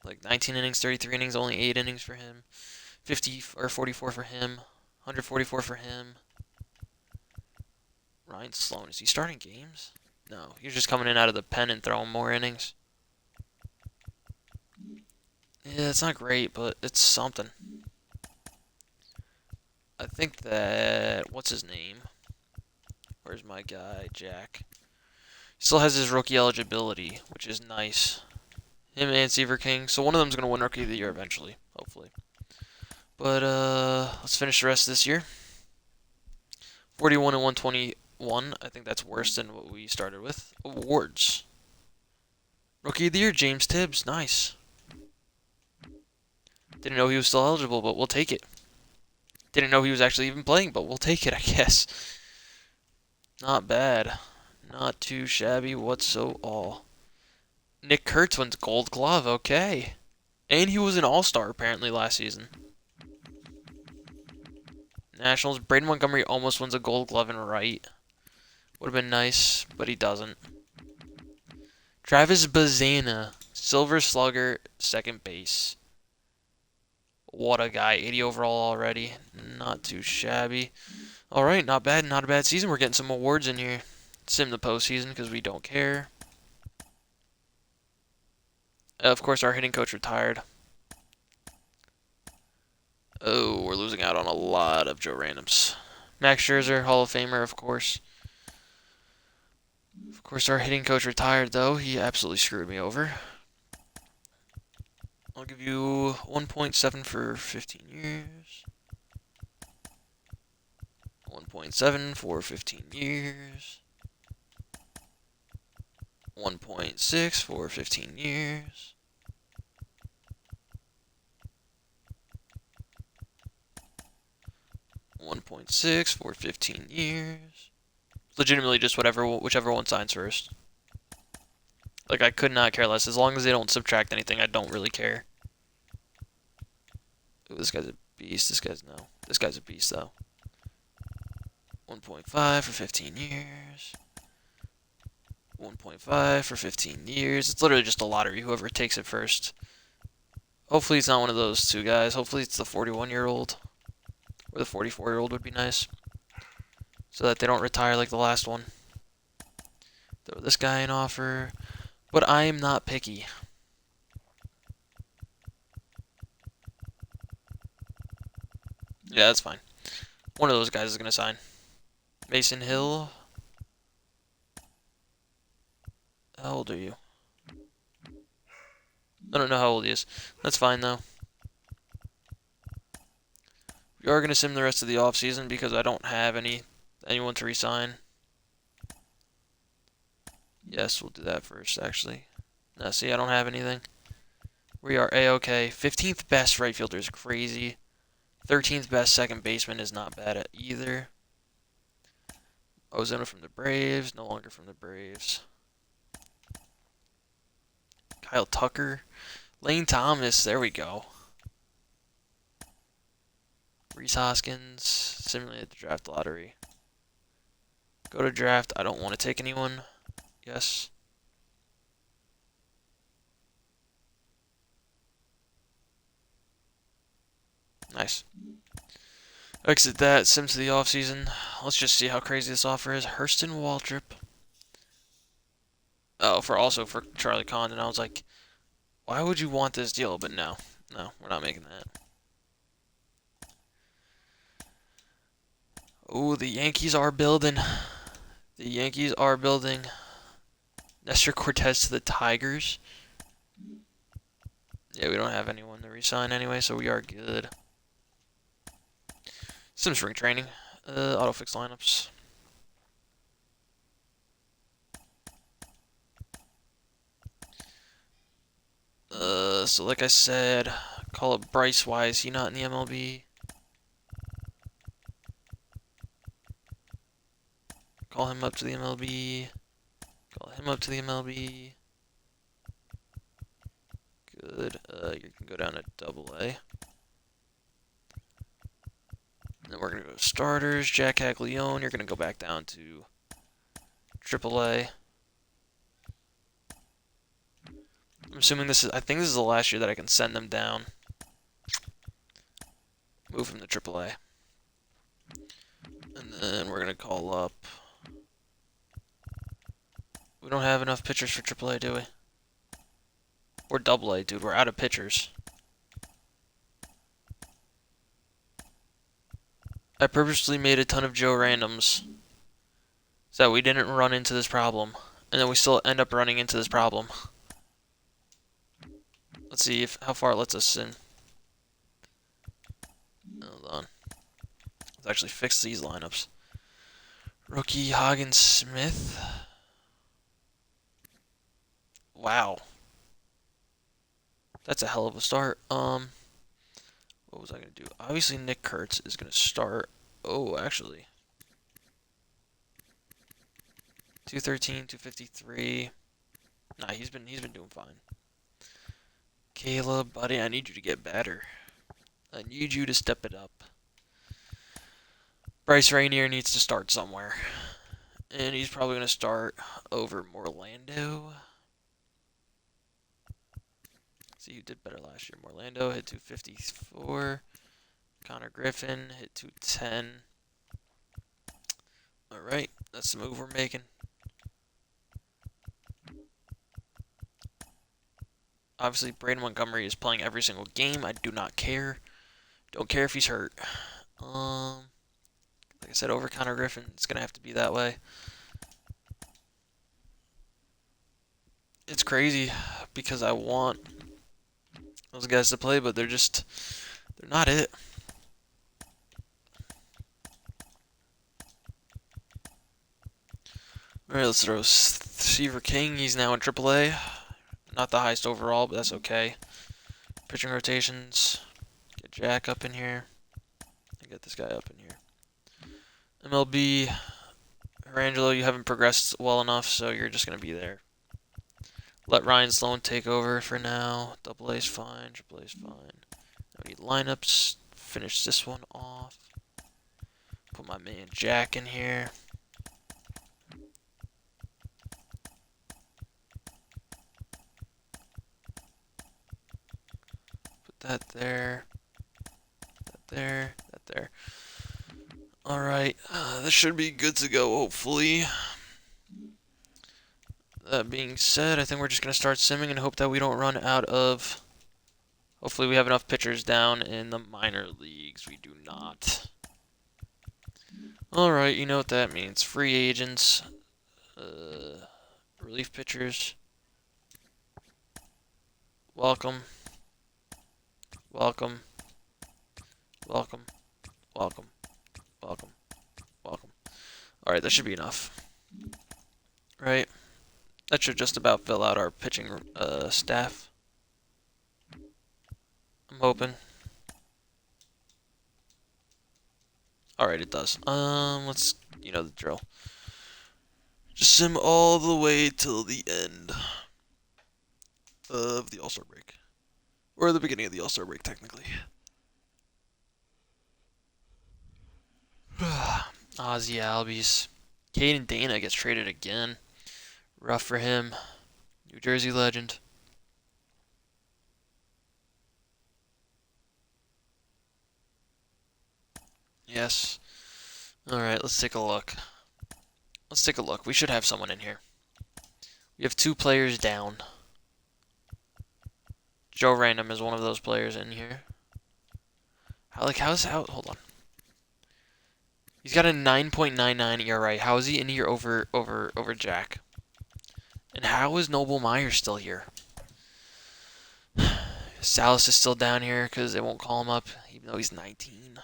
Like 19 innings, 33 innings, only 8 innings for him. 50 or 44 for him. 144 for him. Ryan Sloan, is he starting games? No, he's just coming in out of the pen and throwing more innings. Yeah, it's not great, but it's something. I think that, what's his name? Where's my guy, Jack? He still has his rookie eligibility, which is nice. Him and Seaver King, so one of them's going to win Rookie of the Year eventually, hopefully. But, let's finish the rest of this year. 41 and 121, I think that's worse than what we started with. Awards. Rookie of the Year, James Tibbs, nice. Didn't know he was still eligible, but we'll take it. Didn't know he was actually even playing, but we'll take it, I guess. Not bad. Not too shabby whatso-all. Nick Kurtz wins Gold Glove, okay. And he was an All-Star, apparently, last season. Nationals, Braden Montgomery almost wins a Gold Glove in right. Would have been nice, but he doesn't. Travis Bazana, Silver Slugger, second base. What a guy, 80 overall already. Not too shabby. Alright, not bad, not a bad season. We're getting some awards in here. Sim the postseason because we don't care. Of course, our hitting coach retired. Oh, we're losing out on a lot of Joe Randoms. Max Scherzer, Hall of Famer, of course. Of course, our hitting coach retired, though. He absolutely screwed me over. I'll give you 1.7 for 15 years. 1.7 for 15 years. 1.6 for 15 years. 1.6 for 15 years. Legitimately just whichever one signs first. Like, I could not care less. As long as they don't subtract anything, I don't really care. Ooh, this guy's a beast. This guy's a beast, though. 1.5 for 15 years. 1.5 for 15 years. It's literally just a lottery, whoever takes it first. Hopefully it's not one of those two guys. Hopefully it's the 41-year-old. Or the 44-year-old would be nice. So that they don't retire like the last one. Throw this guy an offer. But I am not picky. Yeah, that's fine. One of those guys is going to sign. Mason Hill. How old are you? I don't know how old he is. That's fine, though. We are going to sim the rest of the offseason because I don't have anyone to resign. Yes, we'll do that first, actually. Now, see, I don't have anything. We are A-okay. 15th best right fielder is crazy. 13th best second baseman is not bad at either. Ozuna from the Braves, no longer from the Braves. Kyle Tucker. Lane Thomas, there we go. Reese Hoskins, simulated the draft lottery. Go to draft, I don't want to take anyone. Yes. Nice. Exit that, sim to the offseason. Let's just see how crazy this offer is. Hurston Waldrop. Oh, for Charlie Condon. I was like, why would you want this deal? But no, we're not making that. Oh, the Yankees are building. The Yankees are building. Nestor Cortez to the Tigers. Yeah, we don't have anyone to resign anyway, so we are good. Some spring training. Autofix lineups. So like I said, call up Bryce. Why is he not in the MLB? Call him up to the MLB. Call him up to the MLB. Good. You can go down to AA. Then we're going to go to starters. Jack Caglione, you're going to go back down to AAA. I'm assuming I think this is the last year that I can send them down. Move him to AAA. call up. We don't have enough pitchers for AAA, do we? Or AA, dude. We're out of pitchers. I purposely made a ton of Joe randoms so that we didn't run into this problem. And then we still end up running into this problem. Let's see how far it lets us in. Hold on. Let's actually fix these lineups. Rookie Hagen Smith. Wow. That's a hell of a start. What was I going to do? Obviously, Nick Kurtz is going to start. Oh, actually. 213, 253. Nah, he's been doing fine. Caleb, buddy, I need you to get better. I need you to step it up. Bryce Rainier needs to start somewhere. And he's probably going to start over Morlando. See who did better last year. Morlando hit 254. Connor Griffin hit 210. Alright, that's the move we're making. Obviously, Braden Montgomery is playing every single game. I do not care. Don't care if he's hurt. Like I said, over Connor Griffin, it's going to have to be that way. It's crazy because I want those guys to play, but they're not it. Alright, let's throw Seaver King. He's now in AAA. Not the highest overall, but that's okay. Pitching rotations. Get Jack up in here. And get this guy up in here. MLB. Arangelo, you haven't progressed well enough, so you're just going to be there. Let Ryan Sloan take over for now. Double A's fine. Triple A's fine. Now we need lineups. Finish this one off. Put my man Jack in here. Put that there. That there. That there. Alright. This should be good to go, hopefully. That being said, I think we're just going to start simming and hope that we don't run out of... Hopefully we have enough pitchers down in the minor leagues. We do not. Alright, you know what that means. Free agents. Relief pitchers. Welcome. Welcome. Welcome. Welcome. Welcome. Welcome. Alright, that should be enough. Right? That should just about fill out our pitching staff. I'm hoping. Alright, it does. Let's, you know the drill. Just sim all the way till the end of the All-Star break. Or the beginning of the All-Star break, technically. Ozzy Albies. Caden Dana gets traded again. Rough for him. New Jersey legend. Yes. Alright, let's take a look. Let's take a look. We should have someone in here. We have 2 players down. Joe Random is one of those players in here. Hold on. He's got a 9.99 ERA. How is he in here over Jack? And how is Noble Meyer still here? Salas is still down here because they won't call him up, even though he's 19.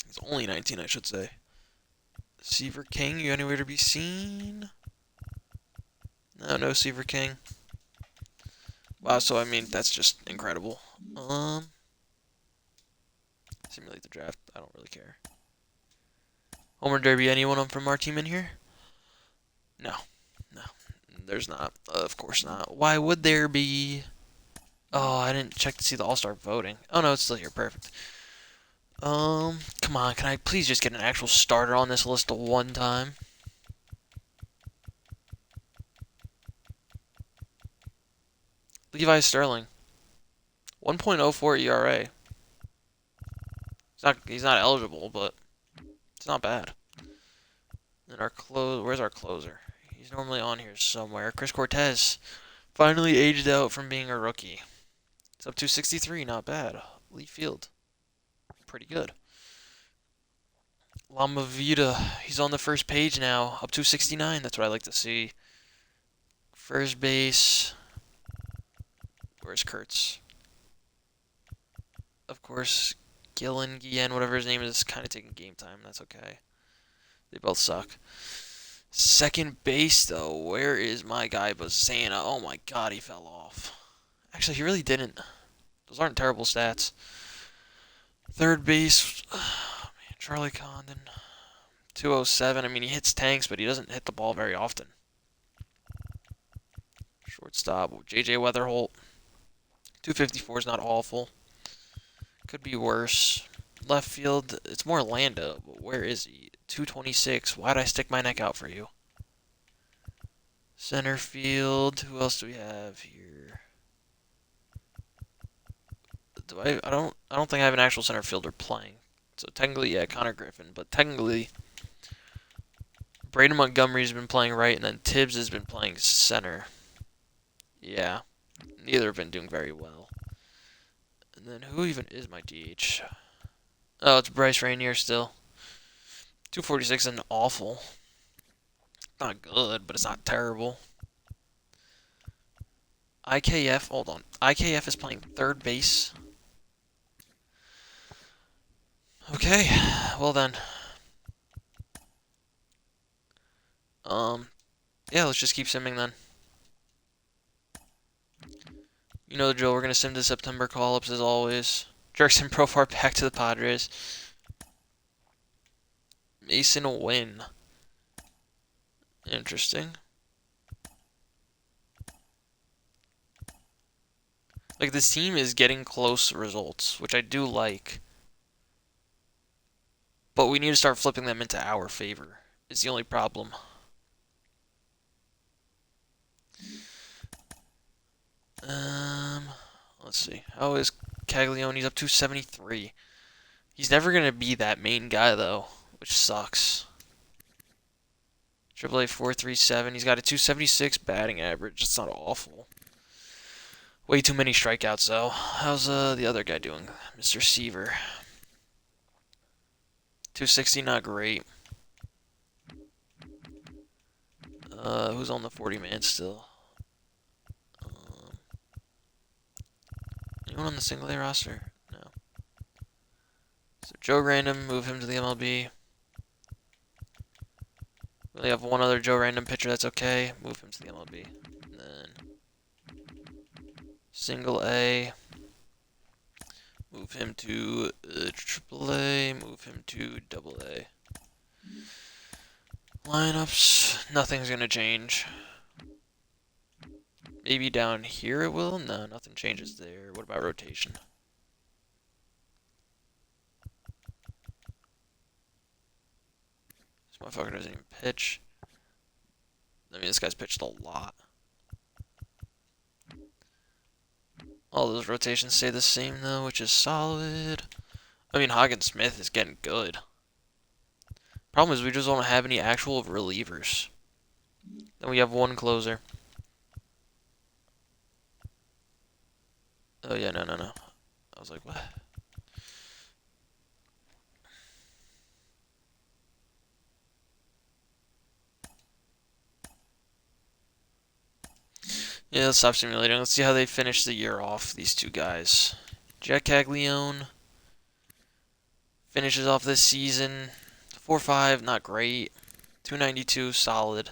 He's only 19, I should say. Seaver King, you anywhere to be seen? No Seaver King. Wow, so I mean, that's just incredible. Simulate the draft, I don't really care. Homer Derby, anyone from our team in here? No. There's not. Of course not. Why would there be? Oh, I didn't check to see the All-Star voting. Oh no, it's still here. Perfect. Come on, can I please just get an actual starter on this list one time? Levi Sterling. 1.04 ERA. He's not eligible, but it's not bad. And our where's our closer? He's normally on here somewhere. Chris Cortez finally aged out from being a rookie. It's up 263, not bad. Lee Field, pretty good. Lamavita, he's on the first page now, up 269. That's what I like to see. First base. Where's Kurtz? Of course, Guillen, whatever his name is kind of taking game time. That's okay. They both suck. Second base, though. Where is my guy, Bazana? Oh my god, he fell off. Actually, he really didn't. Those aren't terrible stats. Third base, oh, man, Charlie Condon. 207. I mean, he hits tanks, but he doesn't hit the ball very often. Shortstop, J.J. Weatherholt. 254 is not awful. Could be worse. Left field, it's more Lando, but where is he? 226. Why'd I stick my neck out for you? Center field, who else do we have here? I don't think I have an actual center fielder playing. So technically, yeah, Connor Griffin, but technically Braden Montgomery's been playing right, and then Tibbs has been playing center. Yeah, neither have been doing very well. And then who even is my DH? Oh, it's Bryce Rainier still. 246 isn't awful. Not good, but it's not terrible. IKF, hold on. IKF is playing third base. Okay, well then. Yeah, let's just keep simming then. You know the drill, we're gonna sim to September call-ups as always. Jerkson Profar back to the Padres. Mason Wynn. Interesting. Like, this team is getting close results, which I do like. But we need to start flipping them into our favor. It's the only problem. Let's see. How is Caglioni's up 273? He's never going to be that main guy, though, which sucks. AAA 437. He's got a 276 batting average. It's not awful. Way too many strikeouts, though. How's the other guy doing? Mr. Seaver. 260, not great. Who's on the 40-man still? Anyone on the single A roster? No. So Joe Random, move him to the MLB. We only have one other Joe Random pitcher, that's okay. Move him to the MLB. And then single A. Move him to AAA. Move him to AA. Lineups, nothing's gonna change. Maybe down here it will? No, nothing changes there. What about rotation? This motherfucker doesn't even pitch. I mean, this guy's pitched a lot. All those rotations stay the same, though, which is solid. I mean, Hagen Smith is getting good. Problem is, we just don't have any actual relievers. Then we have one closer. Oh, yeah, no. I was like, what? Yeah, let's stop simulating. Let's see how they finish the year off, these two guys. Jack Caglione finishes off this season. 4.5, not great. 292, solid.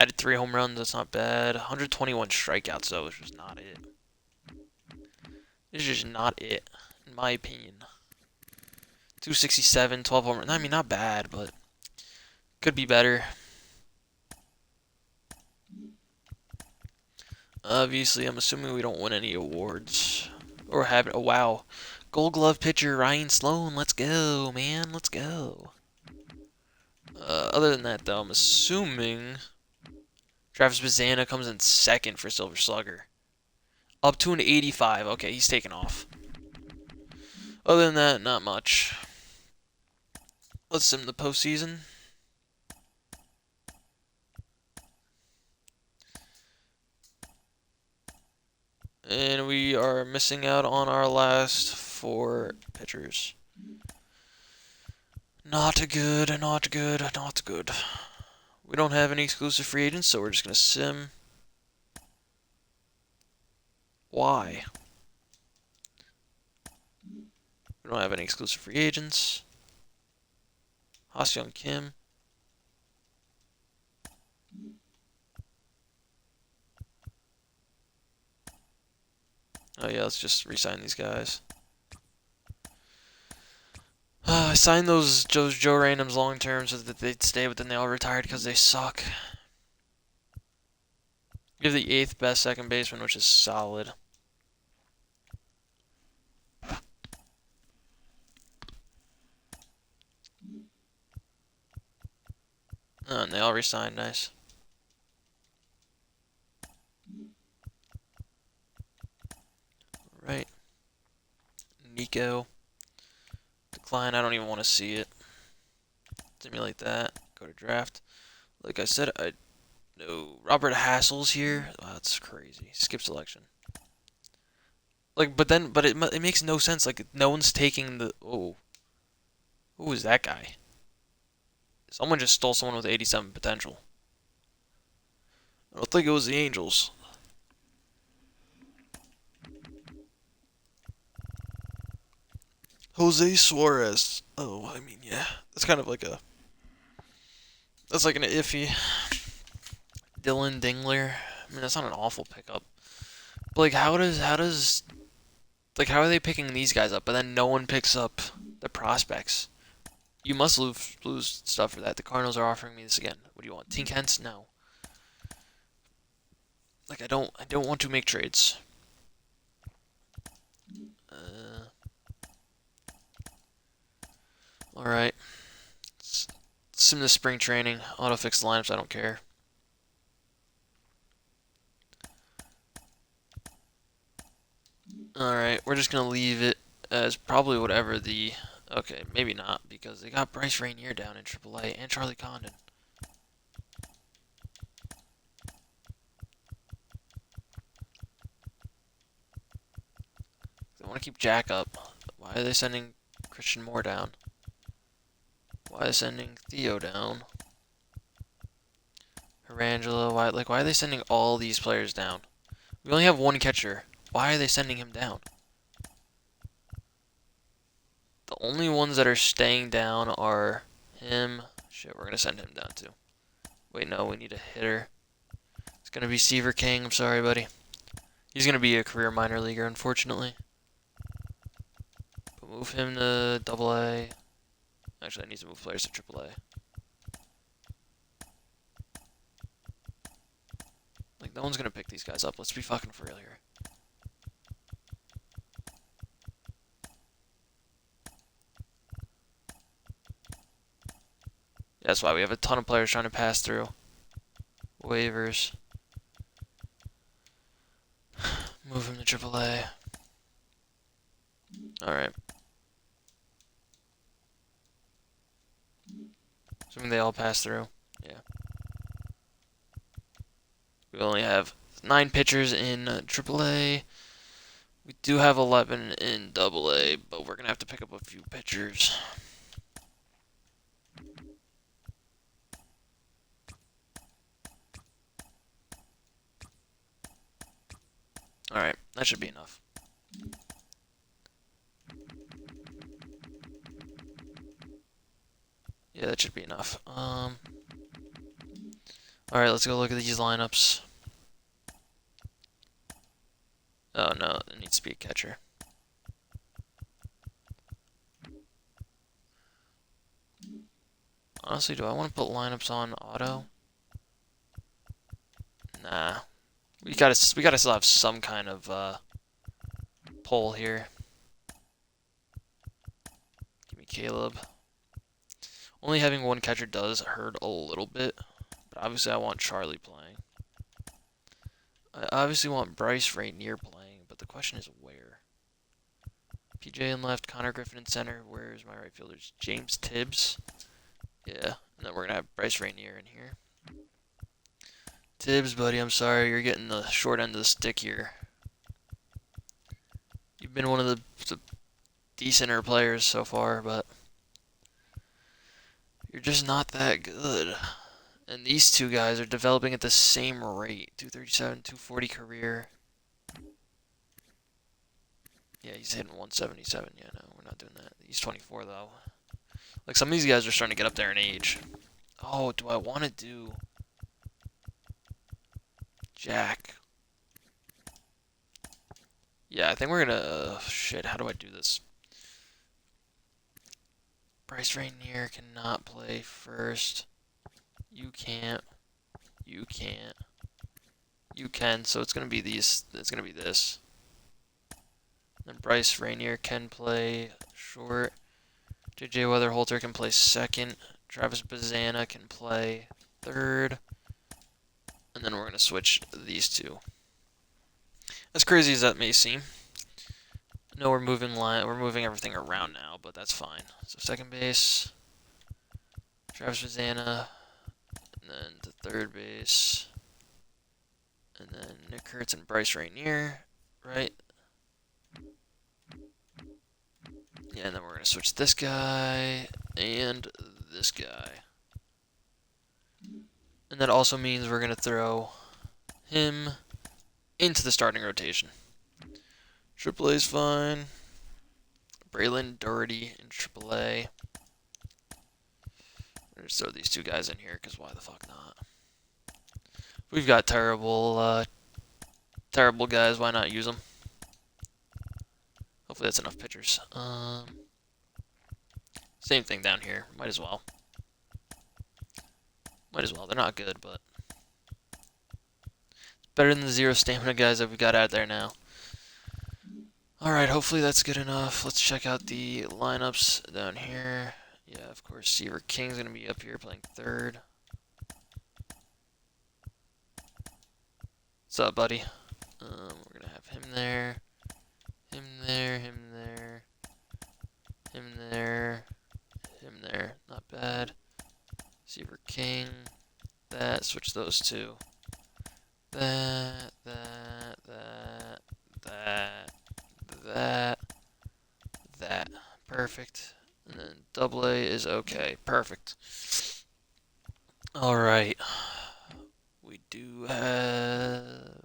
Added 3 home runs, that's not bad. 121 strikeouts, though, which was not it. This is just not it, in my opinion. 267, 12 home runs. I mean, not bad, but could be better. Obviously, I'm assuming we don't win any awards. Or have... Oh, wow. Gold Glove pitcher Ryan Sloan. Let's go, man. Let's go. Other than that, though, I'm assuming Travis Bazana comes in second for Silver Slugger. Up to an 85. Okay, he's taking off. Other than that, not much. Let's sim the postseason. And we are missing out on our last 4 pitchers. Not good, not good, not good. We don't have any exclusive free agents, so we're just going to sim. Why? We don't have any exclusive free agents. Ha-Seong Kim. Oh yeah, let's just re-sign these guys. I signed those Joe Randoms long term so that they'd stay, but then they all retired because they suck. We have the 8th best second baseman, which is solid. Oh, and they all resigned, nice. Right. Nico. Decline, I don't even want to see it. Simulate that. Go to draft. Like I said, I no Robert Hassel's here. Oh, that's crazy. Skip selection. Like, but it makes no sense. Like, no one's taking the. Oh, who is that guy? Someone just stole someone with 87 potential. I don't think it was the Angels. Jose Suarez. Oh, I mean, yeah, that's kind of like a. That's like an iffy. Dylan Dingler. I mean, that's not an awful pickup. But like, how are they picking these guys up, but then no one picks up the prospects? You must lose stuff for that. The Cardinals are offering me this again. What do you want? Tink Hence? No. Like, I don't want to make trades. All right. Sim the spring training. Auto fix the lineups. I don't care. All right. We're just gonna leave it as probably whatever the. Okay, maybe not because they got Bryce Rainier down in AAA and Charlie Condon. They want to keep Jack up. Why are they sending Christian Moore down? Why are they sending Theo down? Harangelo, why are they sending all these players down? We only have one catcher. Why are they sending him down? The only ones that are staying down are him. Shit, we're gonna send him down too. Wait, no, we need a hitter. It's gonna be Seaver King. I'm sorry, buddy. He's gonna be a career minor leaguer, unfortunately. But move him to AA. Actually, I need to move players to AAA. Like, no one's gonna pick these guys up. Let's be fucking for real here. Yeah, that's why we have a ton of players trying to pass through. Waivers. Move him to AAA. Alright. Assuming they all pass through. Yeah. We only have 9 pitchers in AAA. We do have 11 in AA, but we're going to have to pick up a few pitchers. Alright, that should be enough. Yeah, that should be enough. Alright, let's go look at these lineups. Oh no, it needs to be a catcher. Honestly, do I want to put lineups on auto? Nah. We gotta still have some kind of poll here. Give me Caleb. Only having one catcher does hurt a little bit, but obviously I want Charlie playing. I obviously want Bryce Rainier playing, but the question is where? PJ in left, Connor Griffin in center. Where's my right fielders? James Tibbs. Yeah, and then we're gonna have Bryce Rainier in here. Tibbs, buddy, I'm sorry, you're getting the short end of the stick here. been one of the decenter players so far, but you're just not that good. And these two guys are developing at the same rate. 237, 240 career. Yeah, he's hitting 177. Yeah, no, we're not doing that. He's 24, though. Like, some of these guys are starting to get up there in age. Oh, do I want to do Jack? Yeah, I think we're gonna... shit, how do I do this? Bryce Rainier cannot play first. You can't. You can't. You can, so it's gonna be these. It's gonna be this. Then Bryce Rainier can play short. JJ Weatherholter can play second. Travis Bazana can play third. And then we're gonna switch these two. As crazy as that may seem. No, we're moving everything around now, but that's fine. So second base, Travis Bazana, and then to third base, and then Nick Kurtz and Bryce Rainier, right? Yeah, and then we're gonna switch this guy and this guy. And that also means we're gonna throw him into the starting rotation. AAA's fine. Braylon Doherty in AAA. Just throw these two guys in here, because why the fuck not? We've got terrible guys. Why not use them? Hopefully that's enough pitchers. Same thing down here. Might as well. Might as well. They're not good, but it's better than the 0 stamina guys that we got out there now. Alright, hopefully that's good enough. Let's check out the lineups down here. Yeah, of course, Seaver King's going to be up here playing third. What's up, buddy? We're going to have him there. Him there, him there. Him there. Him there. Not bad. Seaver King. That. Switch those two. That. Perfect. And then double A is okay. Perfect. Alright. We do have...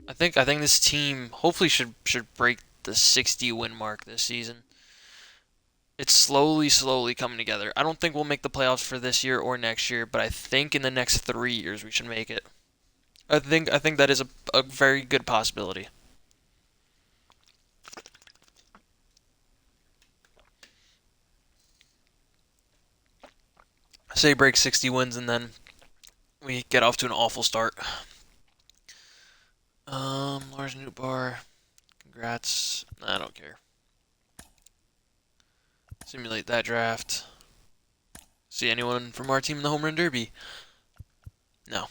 I think this team hopefully should break the 60 win mark this season. It's slowly coming together. I don't think we'll make the playoffs for this year or next year, but I think in the next 3 years we should make it. I think that is a very good possibility. Say break 60 wins and then we get off to an awful start. Lars Nootbaar, congrats. I don't care. Simulate that draft. See anyone from our team in the home run derby? No.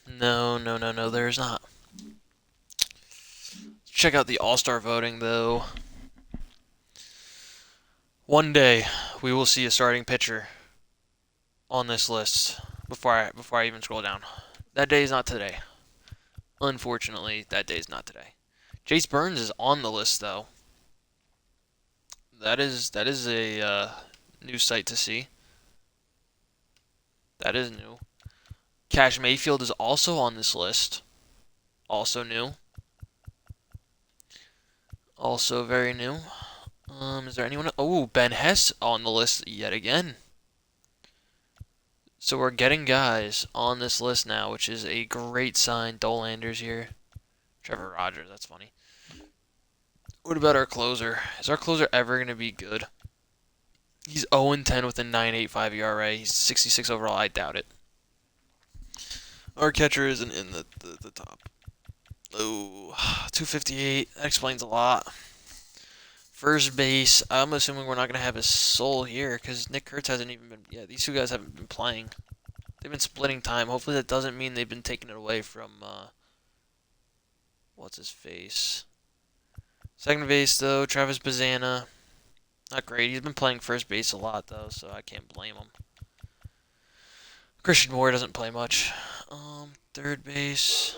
No, there's not. Check out the all-star voting, though. One day, we will see a starting pitcher on this list before I even scroll down. That day is not today. Unfortunately, that day is not today. Jace Burns is on the list, though. That is a new sight to see. That is new. Cash Mayfield is also on this list. Also new. Also very new. Is there anyone? Oh, Ben Hess on the list yet again. So we're getting guys on this list now, which is a great sign. Dolander's here. Trevor Rogers, that's funny. What about our closer? Is our closer ever going to be good? He's 0-10 with a 9.85 ERA. He's 66 overall. I doubt it. Our catcher isn't in the top. Oh, 258. That explains a lot. First base. I'm assuming we're not going to have his soul here because Nick Kurtz hasn't even been... Yeah, these two guys haven't been playing. They've been splitting time. Hopefully that doesn't mean they've been taking it away from... what's his face? Second base, though, Travis Bazana. Not great. He's been playing first base a lot, though, so I can't blame him. Christian Moore doesn't play much. Third base.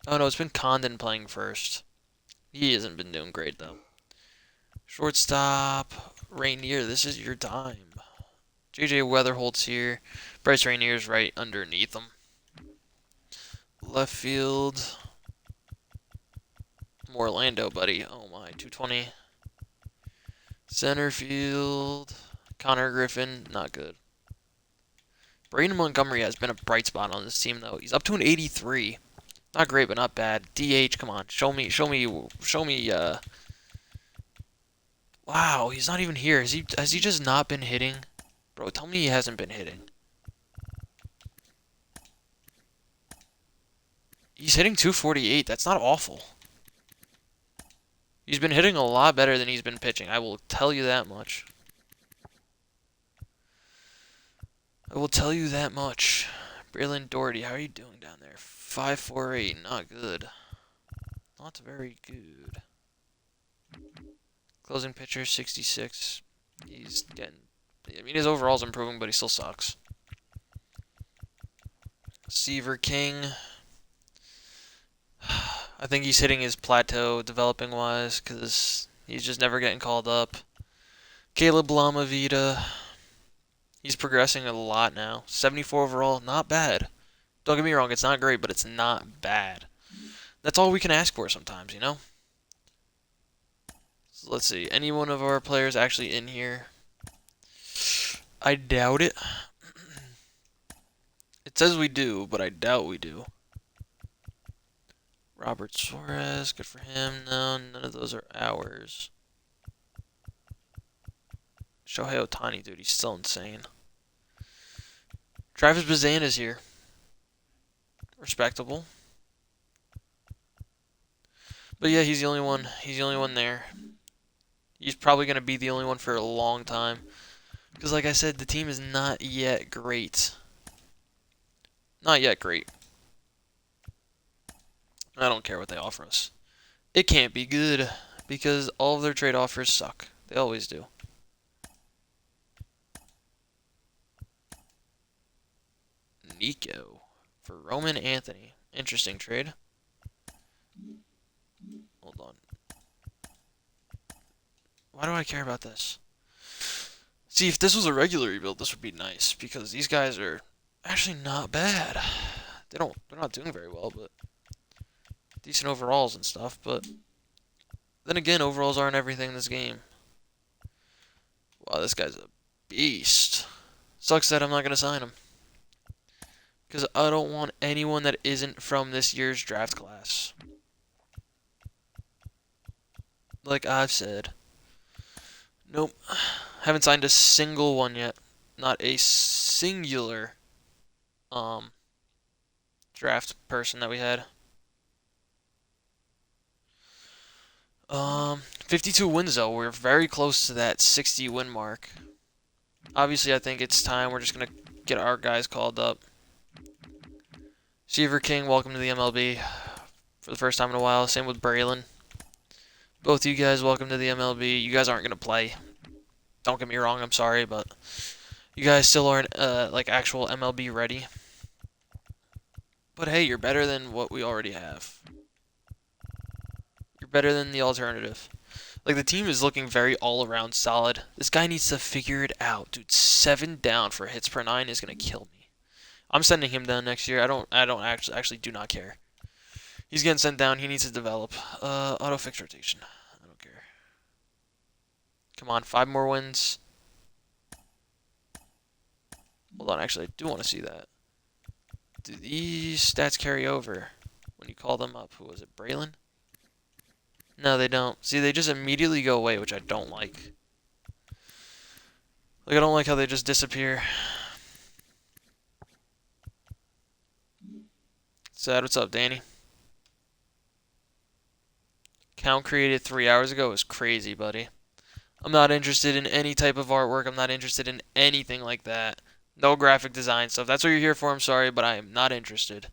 Oh no, it's been Condon playing first. He hasn't been doing great though. Shortstop, Rainier, this is your time. JJ Weatherholt's here. Bryce Rainier's right underneath him. Left field, Orlando, buddy. Oh my, 220. Center field, Connor Griffin, not good. Brandon Montgomery has been a bright spot on this team though. He's up to an 83. Not great, but not bad. DH, come on, show me. Wow, he's not even here. Has he just not been hitting? Bro, tell me he hasn't been hitting. He's hitting 248. That's not awful. He's been hitting a lot better than he's been pitching. I will tell you that much. I will tell you that much. Braylon Doherty, how are you doing down there? 548, not good. Not very good. Closing pitcher, 66. He's getting... I mean, his overall's improving, but he still sucks. Seaver King. I think he's hitting his plateau developing-wise, because he's just never getting called up. Caleb Lamavita. He's progressing a lot now. 74 overall, not bad. Don't get me wrong, it's not great, but it's not bad. That's all we can ask for sometimes, you know? So let's see. Any one of our players actually in here? I doubt it. It says we do, but I doubt we do. Robert Suarez, good for him. No, none of those are ours. Shohei Ohtani, dude, he's still insane. Travis Bazan is here. Respectable. But yeah, he's the only one. He's the only one there. He's probably going to be the only one for a long time. Because like I said, the team is not yet great. Not yet great. I don't care what they offer us. It can't be good. Because all of their trade offers suck. They always do. Nico for Roman Anthony. Interesting trade. Hold on. Why do I care about this? See, if this was a regular rebuild, this would be nice. Because these guys are actually not bad. They're not doing very well, but decent overalls and stuff. But then again, overalls aren't everything in this game. Wow, this guy's a beast. Sucks that I'm not going to sign him. Because I don't want anyone that isn't from this year's draft class. Like I've said. Nope. Haven't signed a single one yet. Not a singular draft person that we had. 52 wins though. We're very close to that 60 win mark. Obviously, I think it's time. We're just going to get our guys called up. Seaver King, welcome to the MLB for the first time in a while. Same with Braylon. Both you guys, welcome to the MLB. You guys aren't going to play. Don't get me wrong, I'm sorry, but you guys still aren't like actual MLB ready. But hey, you're better than what we already have. You're better than the alternative. Like, the team is looking very all-around solid. This guy needs to figure it out. Dude, 7 down for hits per 9 is going to kill me. I'm sending him down next year. I don't actually do not care. He's getting sent down. He needs to develop. Auto fix rotation. I don't care. Come on, 5 more wins. Hold on, actually, I do want to see that. Do these stats carry over when you call them up? Who was it, Braylon? No, they don't. See, they just immediately go away, which I don't like. Like, I don't like how they just disappear. Sad, what's up, Danny? Count created 3 hours ago is crazy, buddy. I'm not interested in any type of artwork. I'm not interested in anything like that. No graphic design stuff. That's what you're here for. I'm sorry, but I am not interested.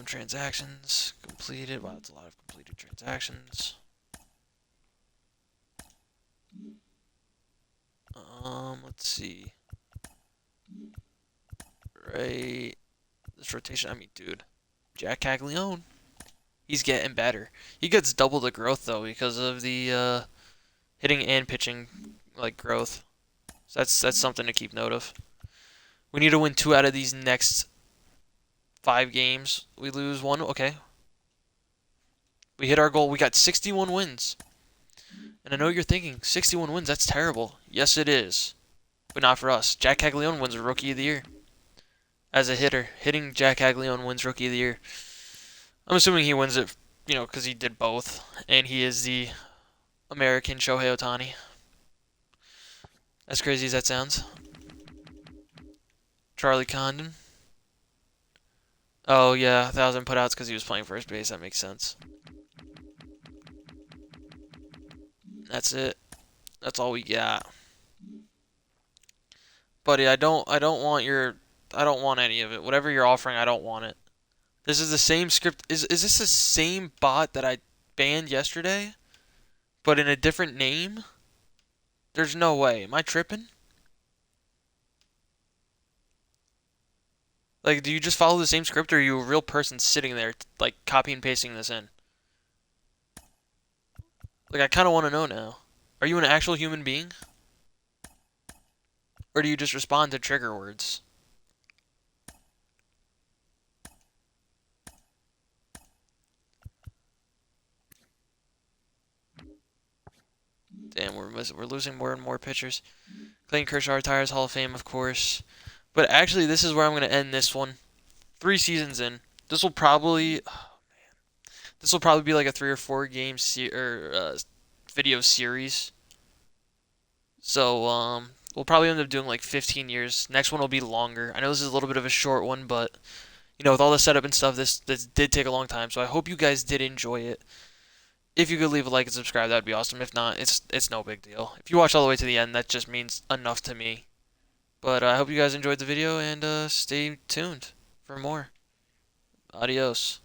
Transactions completed. Wow, that's a lot of completed transactions. Let's see. Right. The This rotation, I mean, dude, Jack Caglione, he's getting better. He gets double the growth though because of the hitting and pitching like growth. So that's something to keep note of. We need to win 2 out of these next 5 games. We lose 1. Okay. We hit our goal. We got 61 wins. And I know you're thinking, 61 wins, that's terrible. Yes, it is. But not for us. Jack Caglione wins Rookie of the Year. As a hitter, hitting Jack Caglione wins Rookie of the Year. I'm assuming he wins it, because he did both. And he is the American Shohei Ohtani. As crazy as that sounds. Charlie Condon. Oh, yeah, 1,000 putouts because he was playing first base. That makes sense. That's it. That's all we got. Buddy, I don't want any of it. Whatever you're offering, I don't want it. This is the same script. Is this the same bot that I banned yesterday? But in a different name? There's no way. Am I tripping? Like, do you just follow the same script, or are you a real person sitting there, like, copy and pasting this in? Like, I kind of want to know now. Are you an actual human being? Or do you just respond to trigger words? Damn, we're losing more and more pitchers. Clayton Kershaw retires Hall of Fame, of course. But actually, this is where I'm going to end this one. 3 seasons in. This will probably be like a 3 or 4 game video series. So we'll probably end up doing like 15 years. Next one will be longer. I know this is a little bit of a short one, but with all the setup and stuff, this did take a long time. So I hope you guys did enjoy it. If you could leave a like and subscribe, that would be awesome. If not, it's no big deal. If you watch all the way to the end, that just means enough to me. But I hope you guys enjoyed the video, and stay tuned for more. Adios.